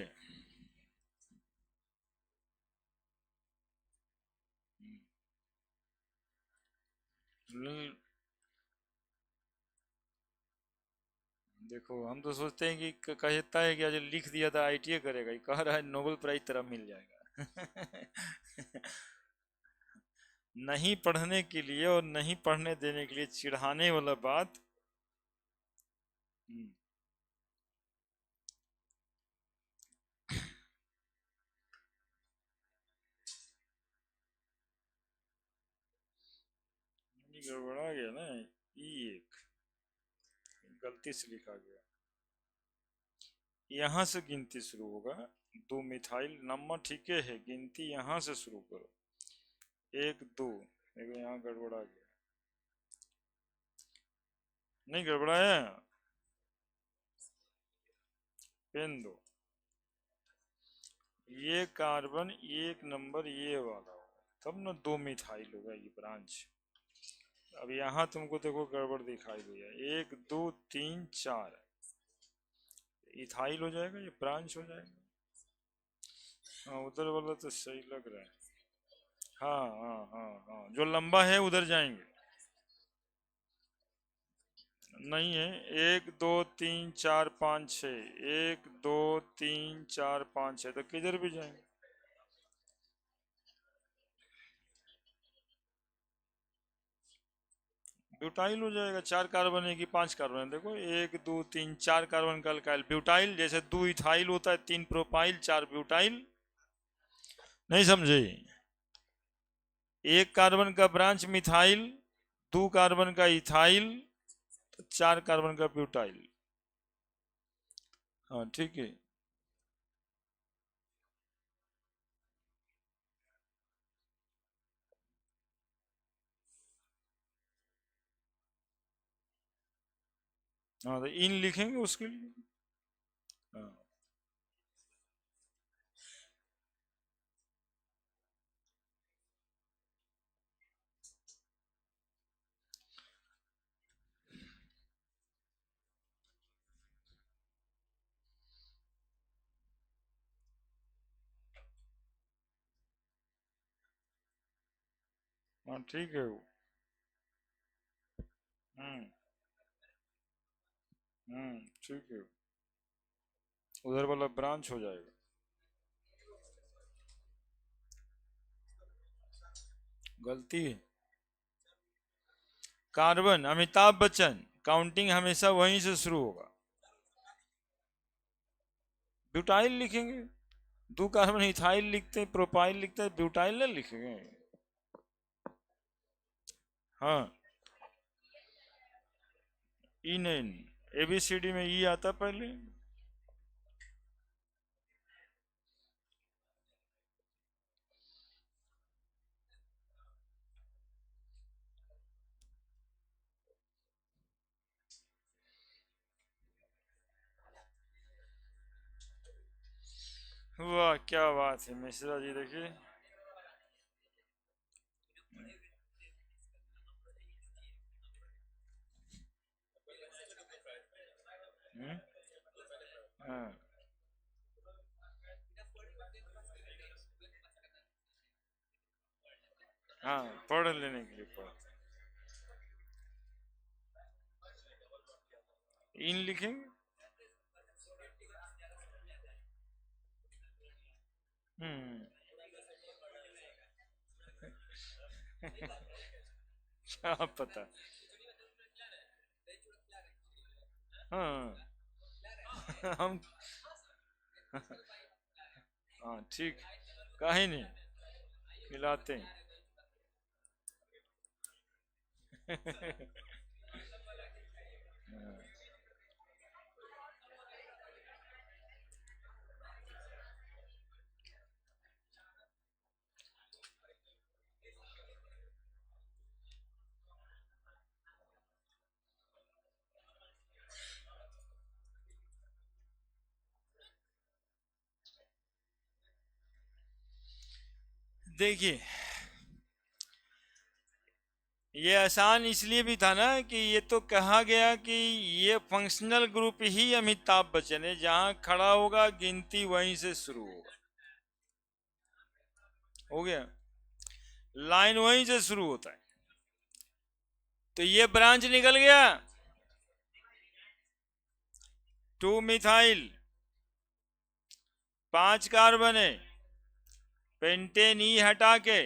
देखो हम तो सोचते हैं कि कहता है कि आज लिख दिया था आईटीआई करेगा, ये कह रहा है नोबेल प्राइज तेरा मिल जाएगा। नहीं पढ़ने के लिए और नहीं पढ़ने देने के लिए चिढ़ाने वाला बात। हम्म, ये गड़बड़ा गया ना। ई एक गलती से लिखा गया। यहाँ से गिनती शुरू होगा। दो मिथाइल नंबर ठीक है, गिनती यहाँ से शुरू करो। एक दो, देखो यहाँ गड़बड़ा गया। नहीं गड़बड़ाया। पेन दो। ये कार्बन एक नंबर ये वाला होगा, तब ना दो मिथाइल होगा ये ब्रांच। अब यहाँ तुमको देखो गड़बड़ दिखाई दिया, एक दो तीन चार इथाइल हो जाएगा, ये ब्रांच हो जाएगा। हाँ उधर वाला तो सही लग रहा है। हाँ हाँ हाँ हाँ, जो लंबा है उधर जाएंगे। नहीं है, एक दो तीन चार पाँच छः, एक दो तीन चार पाँच छः, तो किधर भी जाएंगे। ब्यूटाइल हो जाएगा, चार कार्बन है कि पांच कार्बन है, देखो एक दो तीन चार कार्बन का अल्काइल ब्यूटाइल, जैसे दो इथाइल होता है, तीन प्रोपाइल चार ब्यूटाइल। नहीं समझे। एक कार्बन का ब्रांच मिथाइल, दो कार्बन का इथाइल, तो चार कार्बन का ब्यूटाइल। हाँ ठीक है। हाँ तो इन लिखेंगे उसके लिए। हाँ हाँ ठीक है वो। हम्म ठीक है। उधर वाला ब्रांच हो जाएगा। गलती है। कार्बन अमिताभ बच्चन, काउंटिंग हमेशा वहीं से शुरू होगा। ब्यूटाइल लिखेंगे। दो कार्बन इथाइल लिखते हैं, प्रोपाइल लिखते हैं, ब्यूटाइल ना लिखेंगे। हाँ ई नहीं, एबीसीडी में ई आता पहले। वाह क्या बात है मिश्रा जी, देखिए। हम्म, हाँ हाँ, पढ़ लेने के लिए पढ़। इन लिखेंगे। हम्म। क्या पता। हाँ। हम। हाँ ठीक, काहे नहीं, खिलाते हैं। देखिए, ये आसान इसलिए भी था ना कि ये तो कहा गया कि ये फंक्शनल ग्रुप ही अमिताभ बच्चन है, जहां खड़ा होगा गिनती वहीं से शुरू होगा। हो गया, लाइन वहीं से शुरू होता है। तो ये ब्रांच निकल गया। 2 मिथाइल, 5 कार्बन है, पेंटेन ई हटा के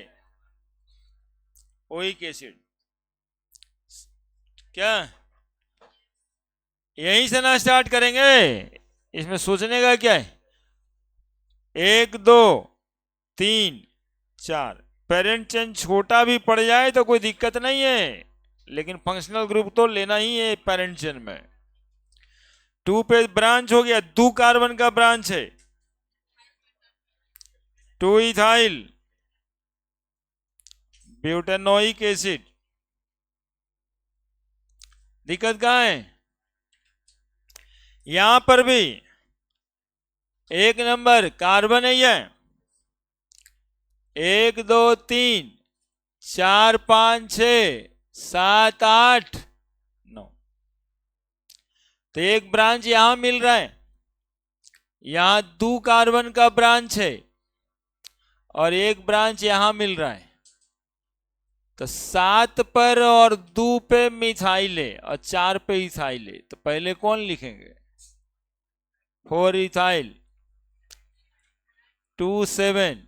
ओइक एसिड। क्या यहीं से ना स्टार्ट करेंगे? इसमें सोचने का क्या है? 1 2 3 4, पेरेंट चेन छोटा भी पड़ जाए तो कोई दिक्कत नहीं है, लेकिन फंक्शनल ग्रुप तो लेना ही है पेरेंट चेन में। 2 पे ब्रांच हो गया, 2 कार्बन का ब्रांच है, 2 इथाइल, ब्यूटेनोइक एसिड। दिक्कत कहां है? यहां पर भी 1 नंबर कार्बन है, ये 1 2 3 4 5 6 7 8 9, तो एक ब्रांच यहां मिल रहा है, यहां 2 कार्बन का ब्रांच है और एक ब्रांच यहां मिल रहा है, तो 7 पर और 2 पे मिथाइल है और 4 पे इथाइल है, तो पहले कौन लिखेंगे? 4 इथाइल, 2 7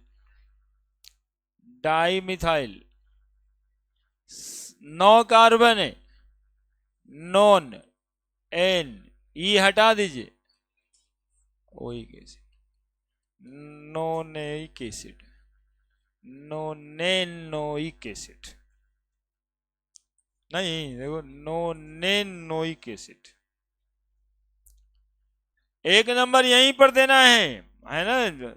डाई मिथाइल, 9 कार्बन है, नॉन, एन, ई हटा दीजिए, ओइक एसिड, नोनेइक एसिड, नोनेनोइक एसिड, नहीं देखो, नोनेनोइक एसिड। 1 नंबर यहीं पर देना है ना?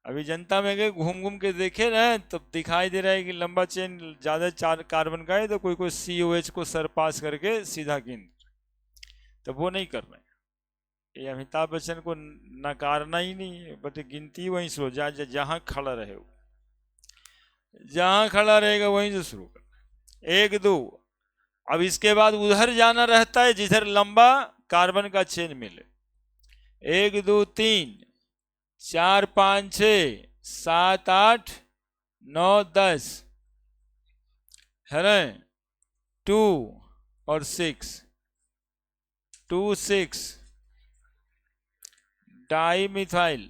अभी जनता में गए, घूम घूम के देखे ना, तो दिखाई दे रहा है कि लंबा चेन ज्यादा 4 कार्बन का है, तो कोई कोई COH को सर पास करके सीधा गिन, तो वो नहीं करना है। ये अमिताभ बच्चन को नकारना ही नहीं है, बट गिनती वहीं से हो, जहां खड़ा रहे, जहां खड़ा रहेगा वहीं से शुरू करना। 1 2, अब इसके बाद उधर जाना रहता है जिधर लंबा कार्बन का चेन मिले। 1 2 3 4 5 6 7 8 9 10 है ना? 2 और 6, 2 6 डाई मिथाइल,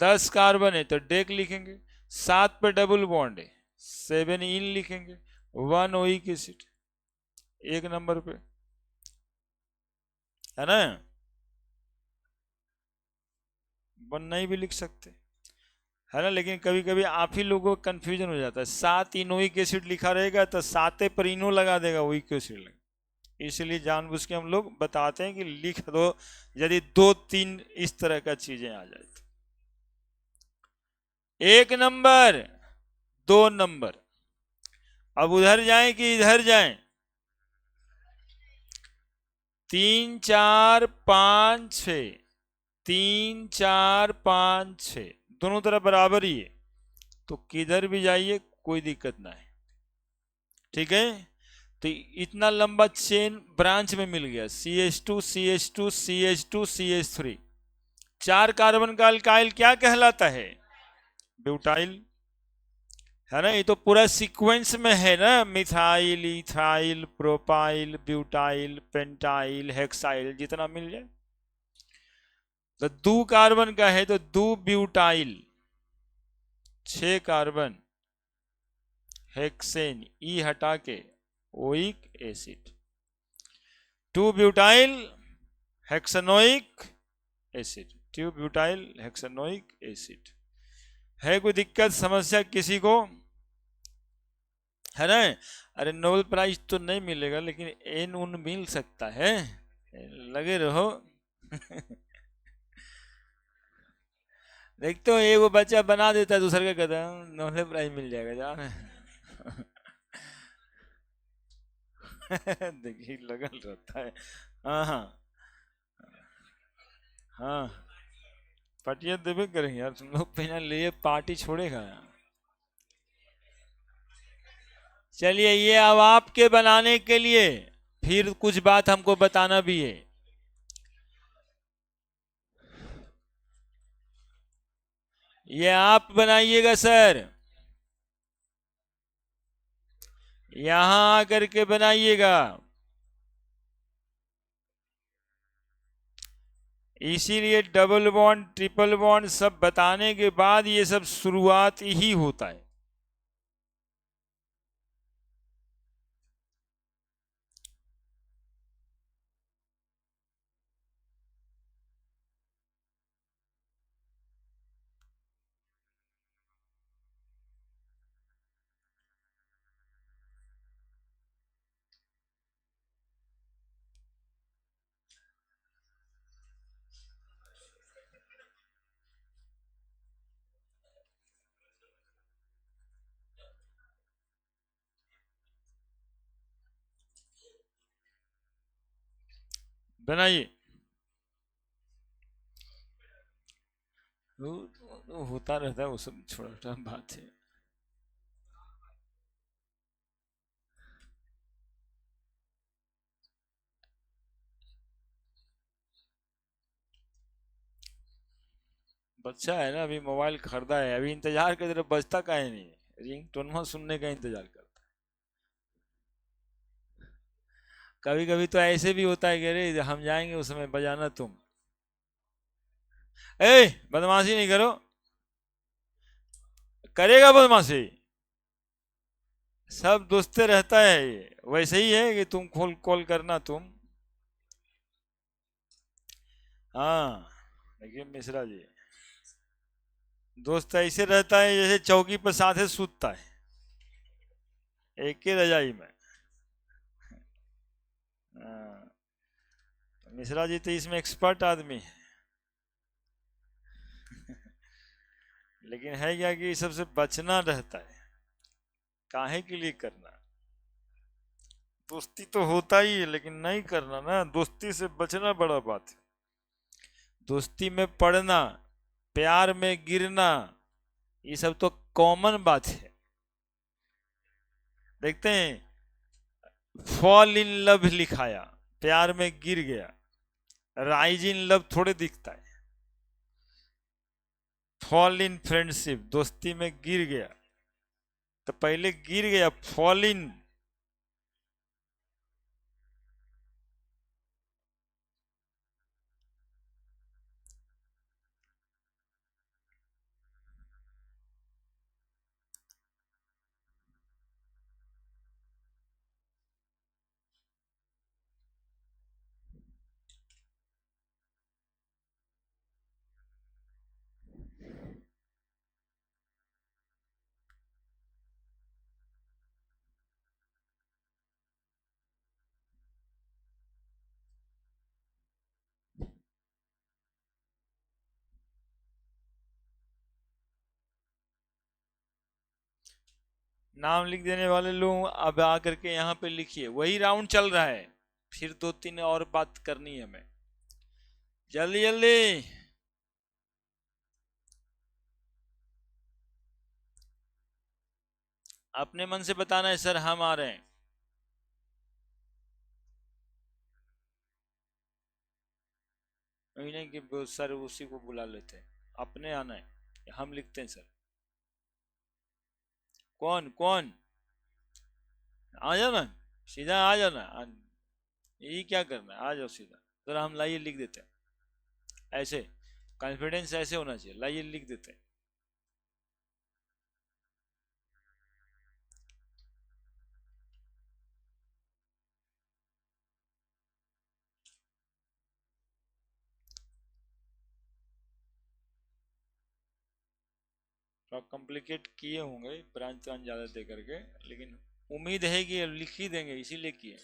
10 कार्बन है तो डेक लिखेंगे, 7 पे डबल बॉन्ड है, 7 इन लिखेंगे, 1 ओइक एसिड 1 नंबर पे, है ना? 1 नहीं भी लिख सकते, है ना? लेकिन कभी कभी आप ही लोगों को कंफ्यूजन हो जाता है, 7 इनोइक एसिड लिखा रहेगा तो 7 पर इनो लगा देगा, ओइक एसिड लगा, इसलिए जानबूझ के हम लोग बताते हैं कि लिख दो, यदि 2 3 इस तरह का चीजें आ जाए तो। 1 नंबर, 2 नंबर, अब उधर जाएं कि इधर जाएं? 3 4 5 6, 3 4 5 6 दोनों तरफ बराबर ही है, तो किधर भी जाइए कोई दिक्कत ना है, ठीक है? तो इतना लंबा चेन ब्रांच में मिल गया, CH2 CH2 CH2 CH3, 4 carbon का अल्काइल क्या कहलाता है? ब्यूटाइल, है ना? ये तो पूरा सीक्वेंस में है ना, methyl, ethyl, propyl, butyl, pentyl, hexyl, जितना मिल जाए। तो 2 कार्बन का है तो 2 ब्यूटाइल, 6 कार्बन, हेक्सेन, ई हटा के oic acid, 2 butyl hexanoic acid, 2 butyl hexanoic acid. है कोई दिक्कत समस्या किसी को? है ना? अरे नोबेल प्राइज तो नहीं मिलेगा, लेकिन एन उन मिल सकता है, लगे रहो। देखते हो एक वो बच्चा बना देता है, दूसरे का कहता है नोबेल प्राइज मिल जाएगा, जान। देखिए लगल रहता है। हाँ हाँ हाँ, पार्टियां देवे करेंगे यार, तुम लोग बिना लिए पार्टी छोड़ेगा। चलिए, ये अब आपके बनाने के लिए फिर कुछ बात हमको बताना भी है। ये आप बनाइएगा सर, यहां आकर के बनाइएगा। इसीलिए डबल बॉन्ड ट्रिपल बॉन्ड सब बताने के बाद ये सब शुरुआत ही होता है। बनाइए। वो होता रहता है, वो सब छोटा छोटा बात है। बच्चा है ना, अभी मोबाइल खरीदा है, अभी इंतजार कर रहा, बजता काहे नहीं है, रिंग टोन सुनने का इंतजार करता है। कभी कभी तो ऐसे भी होता है कि अरे हम जाएंगे उस समय बजाना तुम। ए, बदमाशी नहीं करो, करेगा बदमाशी। सब दोस्ते रहता है ये, वैसे ही है कि तुम खोल कॉल करना तुम। हाँ, देखिए मिश्रा जी, दोस्त ऐसे रहता है जैसे चौकी पर साथे सूतता है, एक ही रजाई में। हाँ, मिश्रा जी तो इसमें एक्सपर्ट आदमी है। लेकिन है क्या कि सबसे बचना रहता है, काहे के लिए करना। दोस्ती तो होता ही है लेकिन नहीं करना ना, दोस्ती से बचना बड़ा बात है। दोस्ती में पड़ना, प्यार में गिरना, ये सब तो कॉमन बात है। देखते हैं, फॉल इन लव लिखाया, प्यार में गिर गया, राइज इन लव थोड़े दिखता है। फॉल इन फ्रेंडशिप, दोस्ती में गिर गया, तो पहले गिर गया, फॉल इन। नाम लिख देने वाले लोग अब आकर के यहाँ पे लिखिए, वही राउंड चल रहा है, फिर दो तीन और बात करनी है हमें, जल्दी जल्दी। अपने मन से बताना है सर हम आ रहे हैं, नहीं नहीं कि सर उसी को बुला लेते हैं, अपने आना है, हम लिखते हैं सर। कौन कौन, आ जाओ ना, सीधा आ जाओ ना, यही क्या करना है, आ जाओ सीधा। जरा हम लाइए लिख देते हैं, ऐसे कॉन्फिडेंस ऐसे होना चाहिए, लाइए लिख देते हैं। थोड़ा कॉम्प्लिकेट किए होंगे ब्रांच ब्रांच ज्यादा दे करके, लेकिन उम्मीद है कि लिख ही देंगे, इसीलिए किए।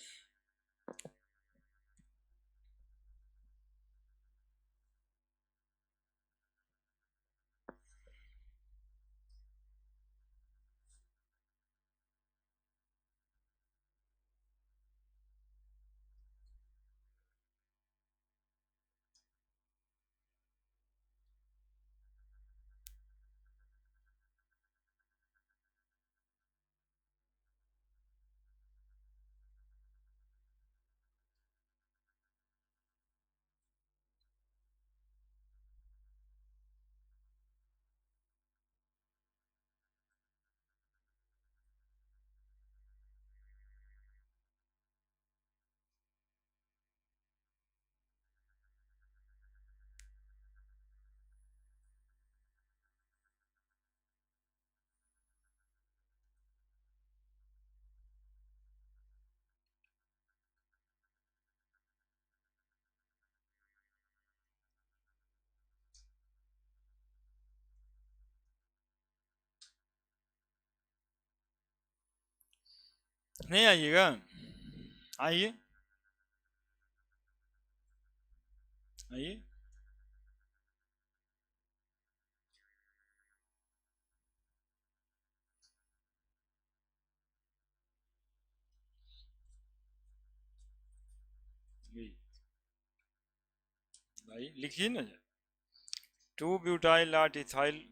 नहीं आइएगा, आइए आइए। यही, भाई लिखिए ना। 2 ब्यूटाइल आर्ट इथाइल।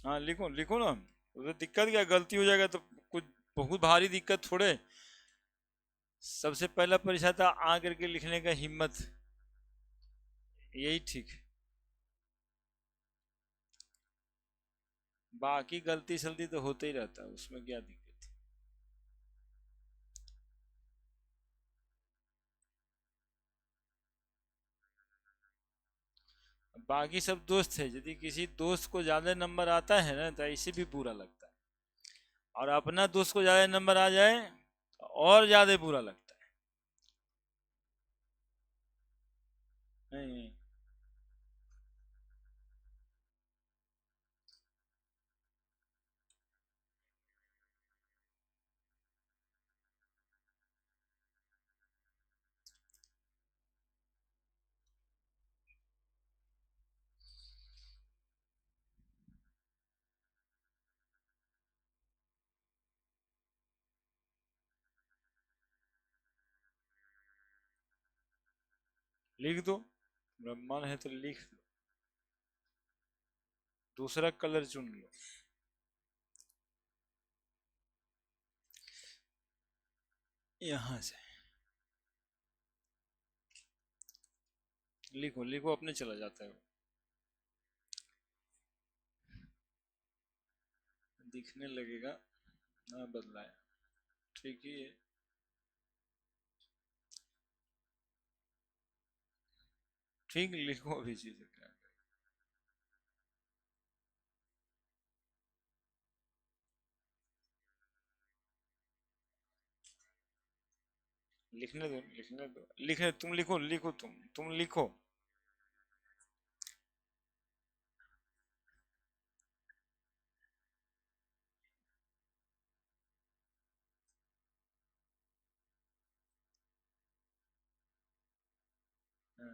हाँ लिखो लिखो ना, उसमें दिक्कत क्या, गलती हो जाएगा तो कुछ बहुत भारी दिक्कत थोड़े। सबसे पहला परीक्षा था आ करके लिखने का हिम्मत, यही ठीक है। बाकी गलती सलती तो होते ही रहता है, उसमें क्या दिक्कत है। बाकी सब दोस्त है, यदि किसी दोस्त को ज्यादा नंबर आता है ना तो ऐसे भी बुरा लगता है, और अपना दोस्त को ज्यादा नंबर आ जाए तो और ज्यादा बुरा लगता है। नहीं, लिख दो, ब्रह्मांड है तो लिख दो, दूसरा कलर चुन लो। यहाँ से लिखो लिखो, अपने चला जाता है वो, दिखने लगेगा। ना बदलाया, ठीक ही है। ठीक लिखो भी चीज क्या, लिखने दो लिखने दो, लिखने तुम लिखो लिखो, तुम लिखो। हाँ,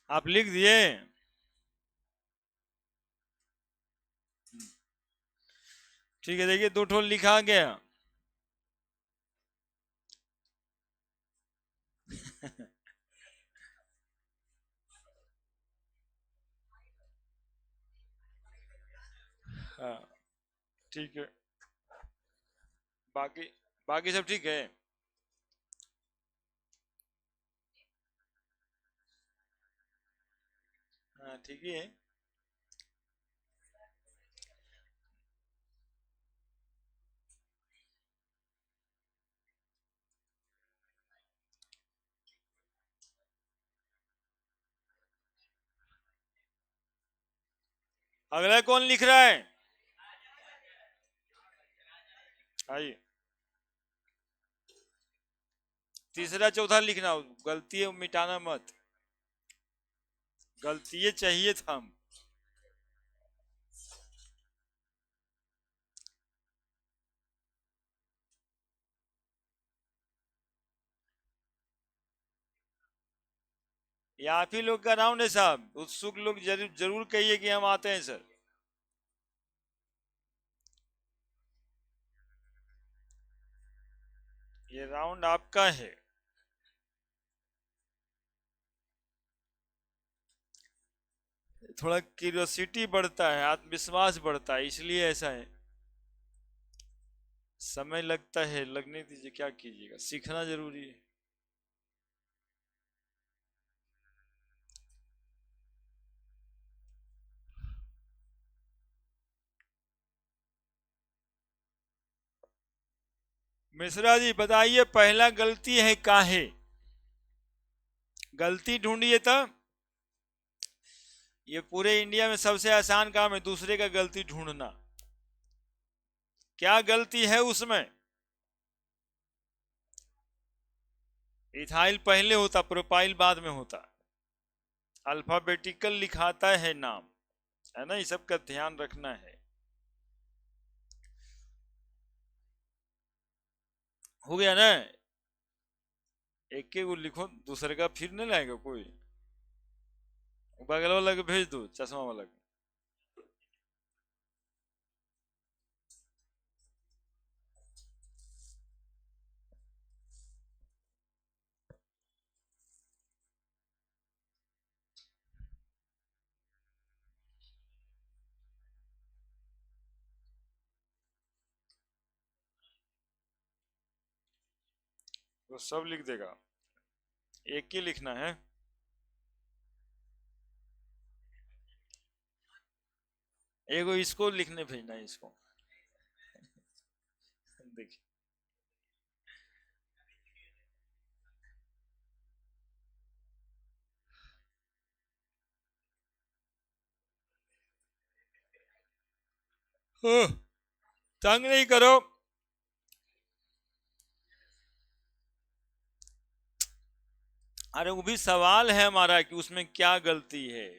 आप लिख दिए। ठीक है, देखिए 2 ठो लिखा गया। हाँ ठीक है, बाकी बाकी सब ठीक है। हाँ ठीक ही है। अगला कौन लिख रहा है? आइए, तीसरा चौथा लिखना, गलती है मिटाना मत, गलती चाहिए था हम। ये आप ही लोग का राउंड है साहब, उत्सुक लोग जरूर जरूर कहिए कि हम आते हैं सर। ये राउंड आपका है। थोड़ा क्यूरियोसिटी बढ़ता है, आत्मविश्वास बढ़ता है, इसलिए ऐसा है। समय लगता है, लगने दीजिए, क्या कीजिएगा, सीखना जरूरी है। मिश्रा जी बताइए, पहला गलती है काहे? गलती ढूंढिए तब। ये पूरे इंडिया में सबसे आसान काम है, दूसरे का गलती ढूंढना। क्या गलती है उसमें? इथाइल पहले होता, प्रोपाइल बाद में होता। अल्फाबेटिकल लिखाता है नाम, है ना, ये सब का ध्यान रखना है। हो गया ना? एक के को लिखो, दूसरे का फिर नहीं लाएगा कोई। बगल वाला को भेज दो, चश्मा वाला को। वो सब लिख देगा, एक ही लिखना है। एगो इसको लिखने भेजना है, इसको देखिए। हाँ, तंग नहीं करो। अरे वो भी सवाल है हमारा कि उसमें क्या गलती है,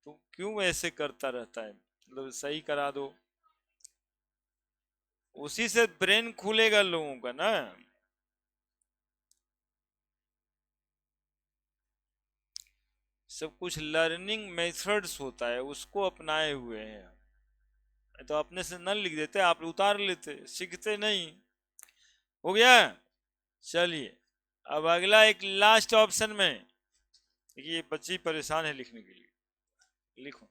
तो क्यों ऐसे करता रहता है, मतलब सही करा दो। उसी से ब्रेन खुलेगा लोगों का ना। सब कुछ लर्निंग मेथड्स होता है, उसको अपनाए हुए हैं हम। तो अपने से न लिख देते, आप उतार लेते, सीखते नहीं। हो गया? चलिए, अब अगला एक लास्ट ऑप्शन में। ये बच्ची परेशान है लिखने के लिए, लिखो।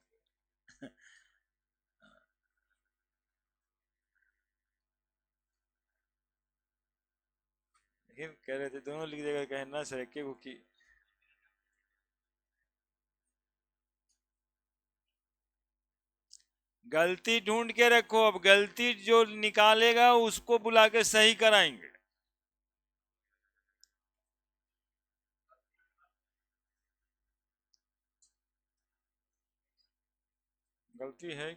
लेकिन कह रहे थे दोनों लिख देगा, कहना सर के को की। गलती ढूंढ के रखो, अब गलती जो निकालेगा उसको बुला के सही कराएंगे। गलती है।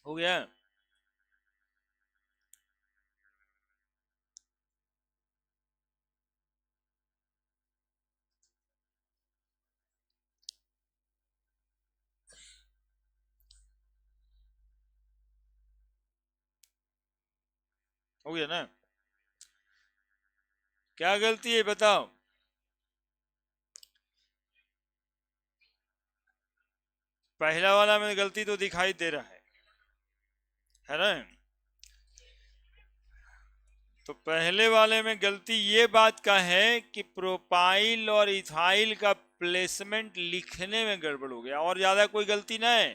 हो गया? हो गया ना? क्या गलती है बताओ? पहला वाला में गलती तो दिखाई दे रहा है ना? तो पहले वाले में गलती ये बात का है कि प्रोपाइल और इथाइल का प्लेसमेंट लिखने में गड़बड़ हो गया, और ज्यादा कोई गलती ना है,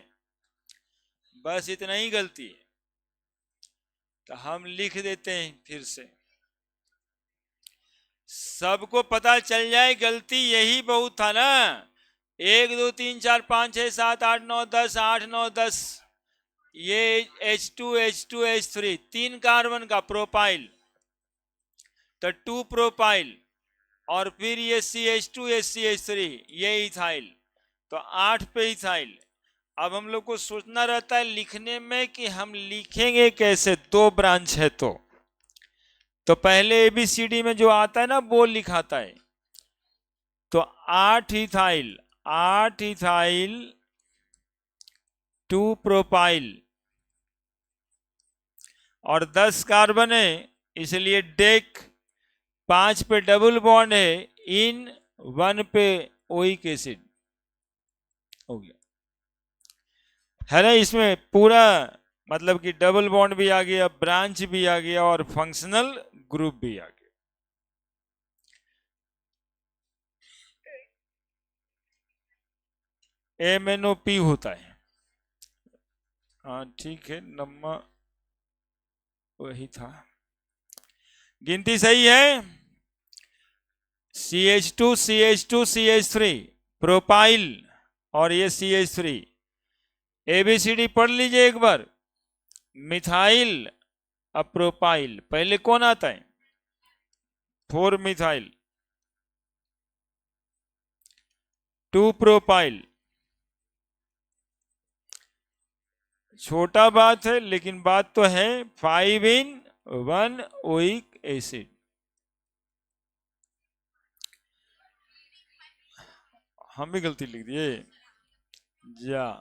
बस इतना ही गलती है। तो हम लिख देते हैं फिर से, सबको पता चल जाए, गलती यही बहुत था ना। 1 2 3 4 5 6 7 8 9 10, 8 9 10, ये H2H2H3, 3 कार्बन का प्रोपाइल, तो 2 प्रोपाइल, और फिर ये CH2 HCH3, ये इथाइल, तो 8 पे इथाइल, अब हम लोग को सोचना रहता है लिखने में कि हम लिखेंगे कैसे, दो ब्रांच है तो पहले एबीसीडी में जो आता है ना वो लिखाता है। तो 8 इथाइल, 8 इथाइल 2 प्रोपाइल और 10 कार्बन है, इसलिए डेक 5 पे डबल बॉन्ड है, इन 1 पे ओइक एसिड हो गया है ना। इसमें पूरा मतलब कि डबल बॉन्ड भी आ गया, ब्रांच भी आ गया और फंक्शनल ग्रुप भी आ गया। MnO होता है। हाँ ठीक है, नंबर वही था, गिनती सही है। CH2 प्रोपाइल और ये CH3, ABCD पढ़ लीजिए एक बार। मिथाइल अब प्रोपाइल, पहले कौन आता है, 4 मिथाइल 2 प्रोपाइल। छोटा बात है लेकिन बात तो है, 5 in 1 ओइक एसिड। हम भी गलती लिख दिए जा,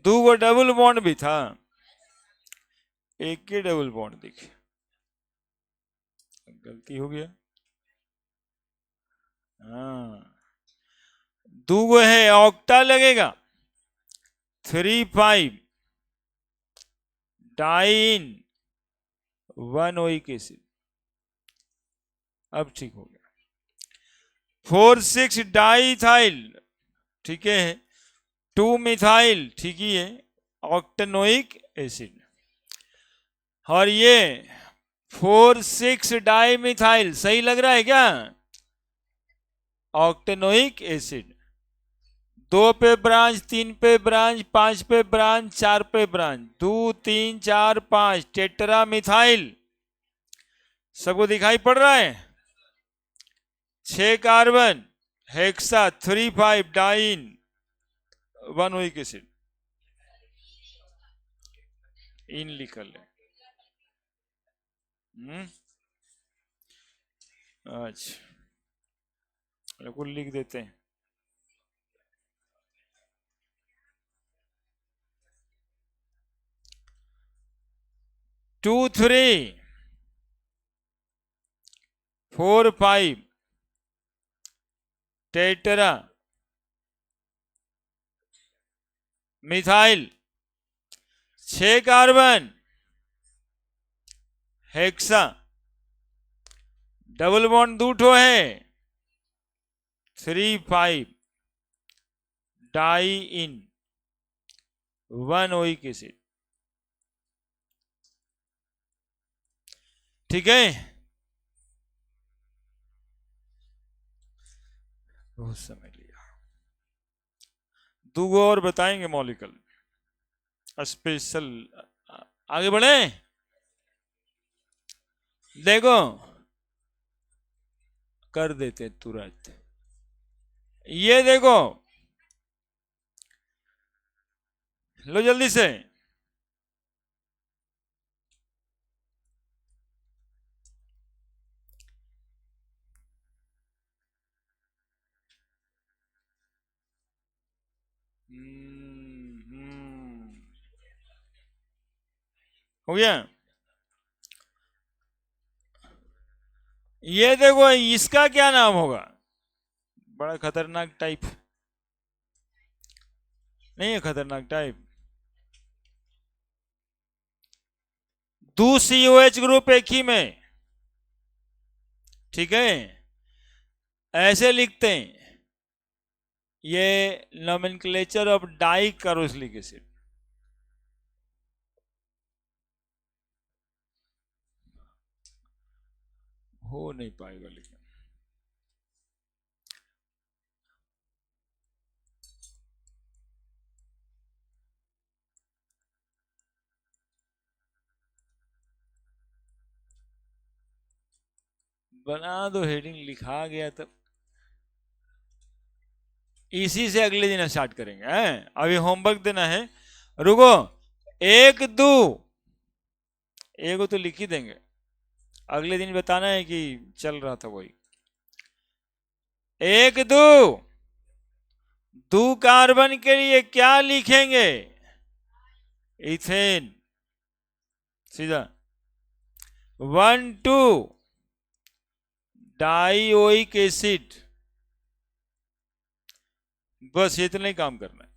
दो वो डबल बॉन्ड भी था, एक के डबल बॉन्ड दिखे, गलती हो गया। हाँ दो गो है, ऑक्टा लगेगा, 3 5 डाइन 1 ओइक एसिड। अब ठीक हो गया। 4 6 डाइथाइल, ठीक है, 2 मिथाइल, ठीक ही है, ऑक्टेनोइक एसिड। और ये 4 6 डाई मिथाइल सही लग रहा है क्या, ऑक्टेनोइक एसिड। 2 पे ब्रांच, 3 पे ब्रांच, 5 पे ब्रांच, 4 पे ब्रांच, 2 3 4 5 टेट्रा मिथाइल। सबको दिखाई पड़ रहा है, 6 carbon, hexa 3 5 diene 1 oic acid. इन लिख ले। अच्छा बिल्कुल लिख देते हैं। 2 3 4 5 tetra methyl, 6 carbon, hexa, double bond दूठो है, 3 5 डाई इन 1 ओइक एसिड। ठीक है, बहुत समय लिया, दो और बताएंगे मॉलिक्यूल स्पेशल। आगे बढ़े, देखो कर देते तुरंत। ये देखो, लो जल्दी से, हो गया। ये देखो इसका क्या नाम होगा, बड़ा खतरनाक टाइप नहीं है, खतरनाक टाइप। दो COH ग्रुप एक ही में, ठीक है, ऐसे लिखते हैं, ये nomenclature of di carboxylic acid. हो नहीं पाएगा लेकिन, बना दो हेडिंग, लिखा गया तब। इसी से अगले दिन स्टार्ट करेंगे हैं? अभी होमवर्क देना है, रुको। एक दो, एगो तो लिख ही देंगे, अगले दिन बताना है कि चल रहा था वही। एक दो, दो कार्बन के लिए क्या लिखेंगे? इथेन, सीधा। वन टू, डाइओइक एसिड, बस इतना ही काम करना है।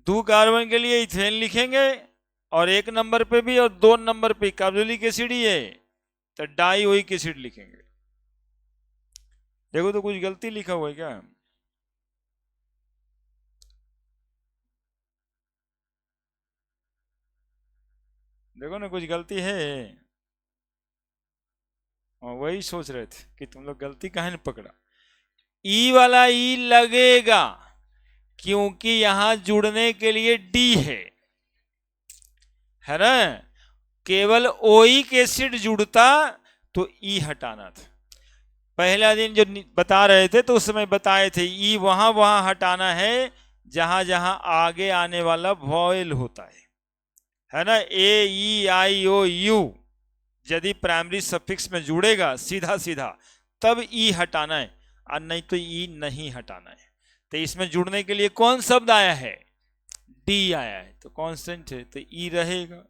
दो कार्बन के लिए इथेन लिखेंगे, और एक नंबर पे भी और दो नंबर पे कार्बोक्सिलिक एसिड ही है, तो डाइओइक एसिड लिखेंगे। देखो तो कुछ गलती लिखा हुआ है क्या? देखो ना कुछ गलती है। वही सोच रहे थे कि तुम लोग गलती काहे ने पकड़ा। ई वाला ई लगेगा क्योंकि यहां जुड़ने के लिए डी है ना। केवल ओइक एसिड जुड़ता तो ई हटाना था। पहला दिन जो बता रहे थे तो उस समय बताए थे ई वहां वहां हटाना है जहां जहां आगे आने वाला वॉयल होता है ना। ए ई आई ओ यू यदि प्राइमरी सफिक्स में जुड़ेगा सीधा सीधा तब ई हटाना है, और नहीं तो ई नहीं हटाना है। तो इसमें जुड़ने के लिए कौन शब्द आया है? डी आया है, तो कांस्टेंट है तो ई रहेगा,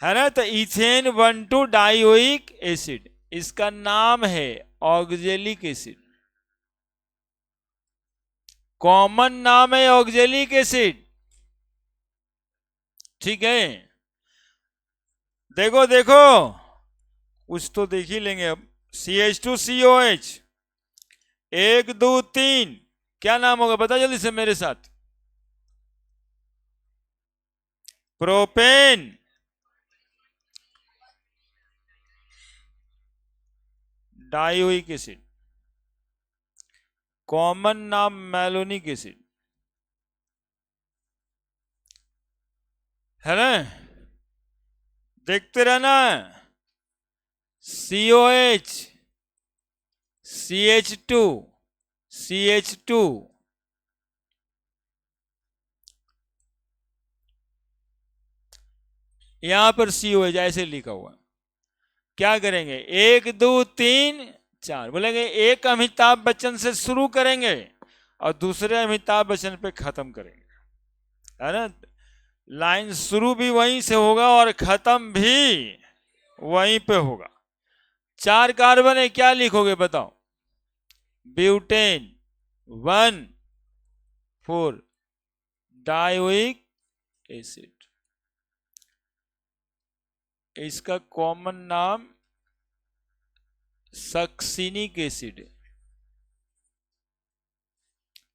है ना। तो इथेन 1,2 डाइओइक एसिड, इसका नाम है ऑक्जेलिक एसिड। कॉमन नाम है ऑक्जेलिक एसिड, ठीक है। देखो देखो, कुछ तो देख ही लेंगे अब। CH2COH, एक दो तीन, क्या नाम होगा बता जल्दी से मेरे साथ। प्रोपेन, डाइओइक एसिड, कॉमन नाम मैलोनिक एसिड, है ना। देखते रहना। COH, CH2, CH2, यहां पर COH ऐसे लिखा हुआ। क्या करेंगे? एक दो तीन चार बोलेंगे, एक अमिताभ बच्चन से शुरू करेंगे और दूसरे अमिताभ बच्चन पे खत्म करेंगे, है ना। लाइन शुरू भी वहीं से होगा और खत्म भी वहीं पे होगा। चार कार्बन है, क्या लिखोगे बताओ? ब्यूटेन 1,4 डाइओइक एसिड, इसका कॉमन नाम सक्सिनिक एसिड है,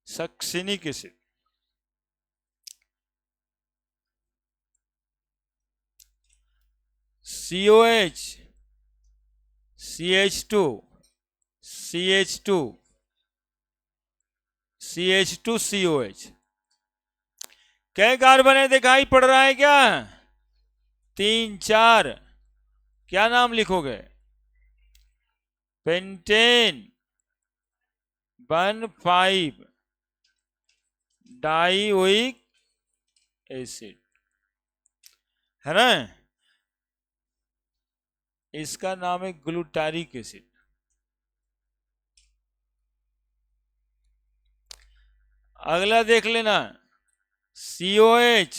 succinic acid. COH, CH2, CH2, CH2COH, क्या कार्बन है दिखाई पड़ रहा है क्या? तीन चार, क्या नाम लिखोगे? पेंटेन 1,5 डाइओइक एसिड, है ना। इसका नाम है ग्लूटारिक एसिड। अगला देख लेना। COH,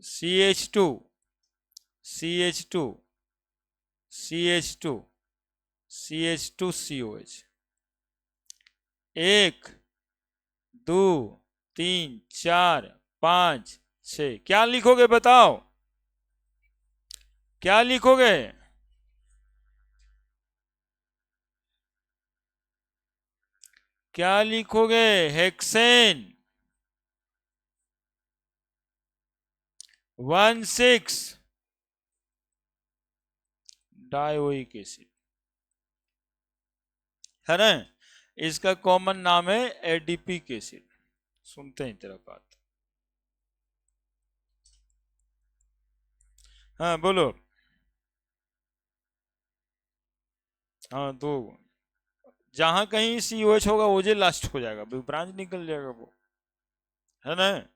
CH2, CH2, CH2, CH2COH, एक दो तीन चार पांच छ, क्या लिखोगे बताओ? क्या लिखोगे? क्या लिखोगे? हेक्सेन 1,6 डाइओइक एसिड, है ना। इसका कॉमन नाम है एडिपिक एसिड। सुनते हैं तेरा बात। हाँ बोलो। हाँ दो, जहां कहीं COH होगा ओजे लास्ट हो जाएगा, ब्रांच निकल जाएगा वो, है ना।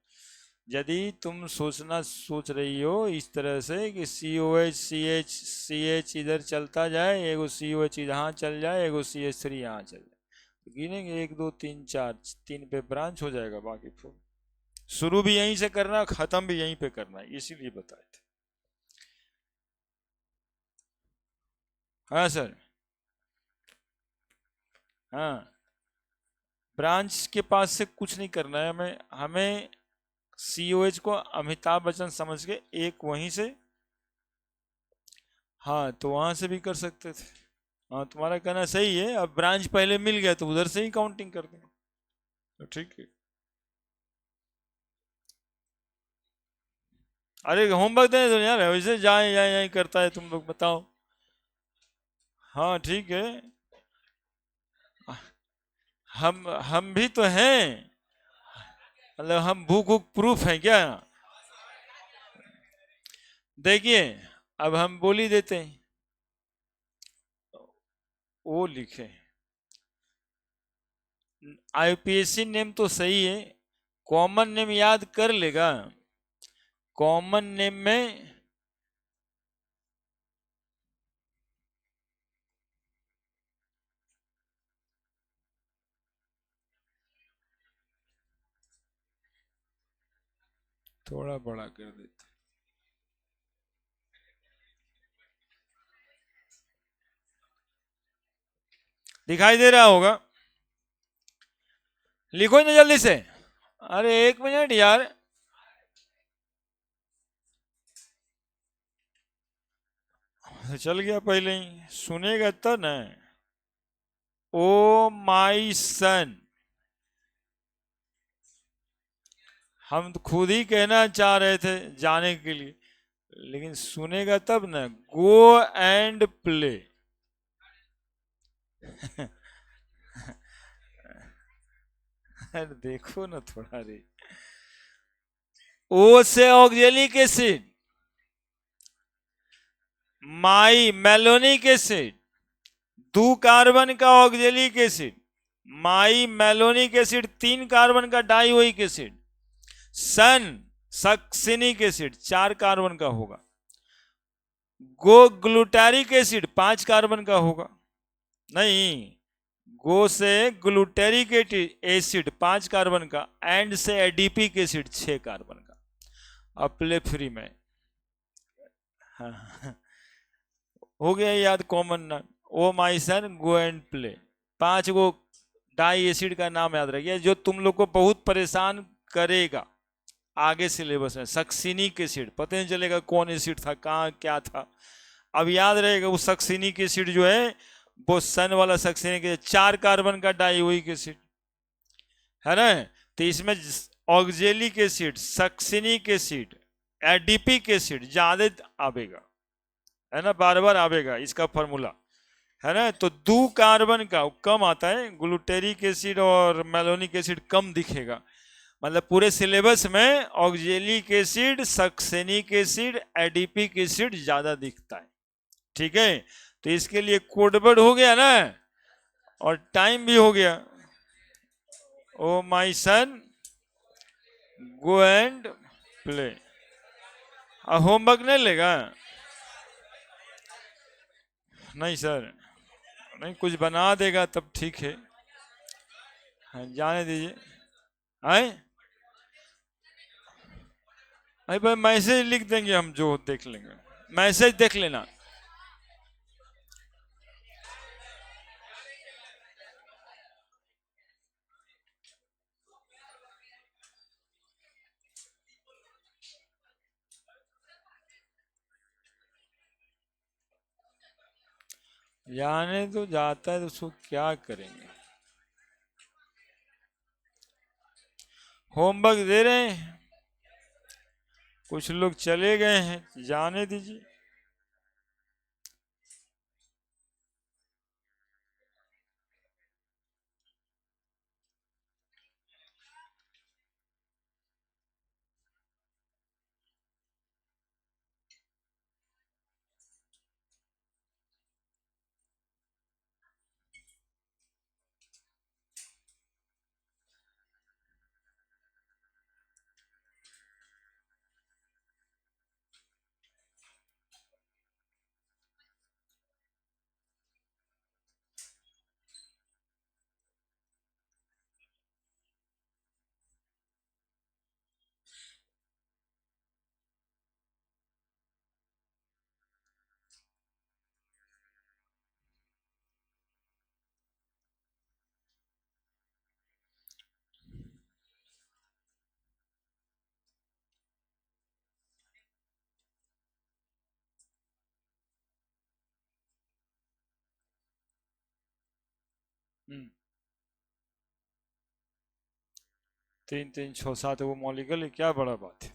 यदि तुम सोच रही हो इस तरह से कि COH CH इधर चलता जाए, एगो COH यहाँ चल जाए, एगो CH3 यहाँ चल जाए, तो गिनेंगे 1 2 3 4, 3 पे ब्रांच हो जाएगा, बाकी फोर। शुरू भी यहीं से करना, खत्म भी यहीं पे करना है, इसीलिए बताए थे। हाँ सर। हाँ, ब्रांच के पास से कुछ नहीं करना है हमें, हमें COH को अमिताभ बच्चन समझ के एक वहीं से, हाँ तो वहां से भी कर सकते थे। हाँ तुम्हारा कहना सही है, अब ब्रांच पहले मिल गया तो उधर से ही काउंटिंग कर देंगे, तो ठीक है। अरे होमवर्क देने दो यार, वैसे जाए जाए जाए करता है, तुम लोग बताओ। हाँ ठीक है। हम भी तो हैं, मतलब हम भूख भूख प्रूफ है क्या। देखिए, अब हम बोल ही देते हैं, वो लिखे IUPAC नेम तो सही है, कॉमन नेम याद कर लेगा। कॉमन नेम में थोड़ा बड़ा कर देते, दिखाई दे रहा होगा, लिखो ना जल्दी से। अरे 1 मिनट यार, चल गया पहले ही, सुनेगा तो ना। ओ माई सन, हम तो खुद ही कहना चाह रहे थे जाने के लिए, लेकिन सुनेगा तब ना। गो एंड प्ले। अरे देखो ना थोड़ा रे, ओ से ऑक्जेलिक एसिड, माई मेलोनिक एसिड, 2 कार्बन का ऑक्जेलिक एसिड, माई मेलोनिक एसिड 3 कार्बन का डाइओइक एसिड, सन सक्सिनिक एसिड 4 कार्बन का होगा, गो ग्लूटारिक एसिड 5 कार्बन का होगा, नहीं, गो से ग्लूटेरिक एसिड 5 कार्बन का, एंड से एडिपिक एसिड 6 कार्बन का। अब प्ले फ्री में, हाँ, हो गया याद कॉमन ना। Oh my son go and play, 5 गो डाई एसिड का नाम याद रखिए जो तुम लोग को बहुत परेशान करेगा आगे सिलेबस में। सक्सिनिक एसिड पता नहीं चलेगा कौन एसिड था, कहाँ क्या था, अब याद रहेगा वो सक्सिनिक एसिड जो है, वो सन वाला सक्सिनिक एसिड 4 कार्बन का डाइओइक एसिड है ना। तो इसमें oxalic acid, succinic acid, adipic acid ज्यादा आवेगा, है ना, बार बार आवेगा इसका फॉर्मूला, है ना। तो 2 कार्बन का कम आता है, ग्लूटेरिक एसिड और मेलोनिक एसिड कम दिखेगा, मतलब पूरे सिलेबस में oxalic acid, succinic acid, adipic acid ज्यादा दिखता है, ठीक है। तो इसके लिए कोडवर्ड हो गया ना, और टाइम भी हो गया। ओ my son go and play. अब होमवर्क नहीं लेगा, नहीं सर, नहीं कुछ बना देगा तब ठीक है, हाँ, जाने दीजिए। आए, अरे भाई मैसेज लिख देंगे हम, जो देख लेंगे, मैसेज देख लेना। जाने तो जाता है तो उसको क्या करेंगे, होमवर्क दे रहे हैं, कुछ लोग चले गए हैं, जाने दीजिए। हम्म, 3 3 6 7 वो मॉलिक्यूल, क्या बड़ा बात है।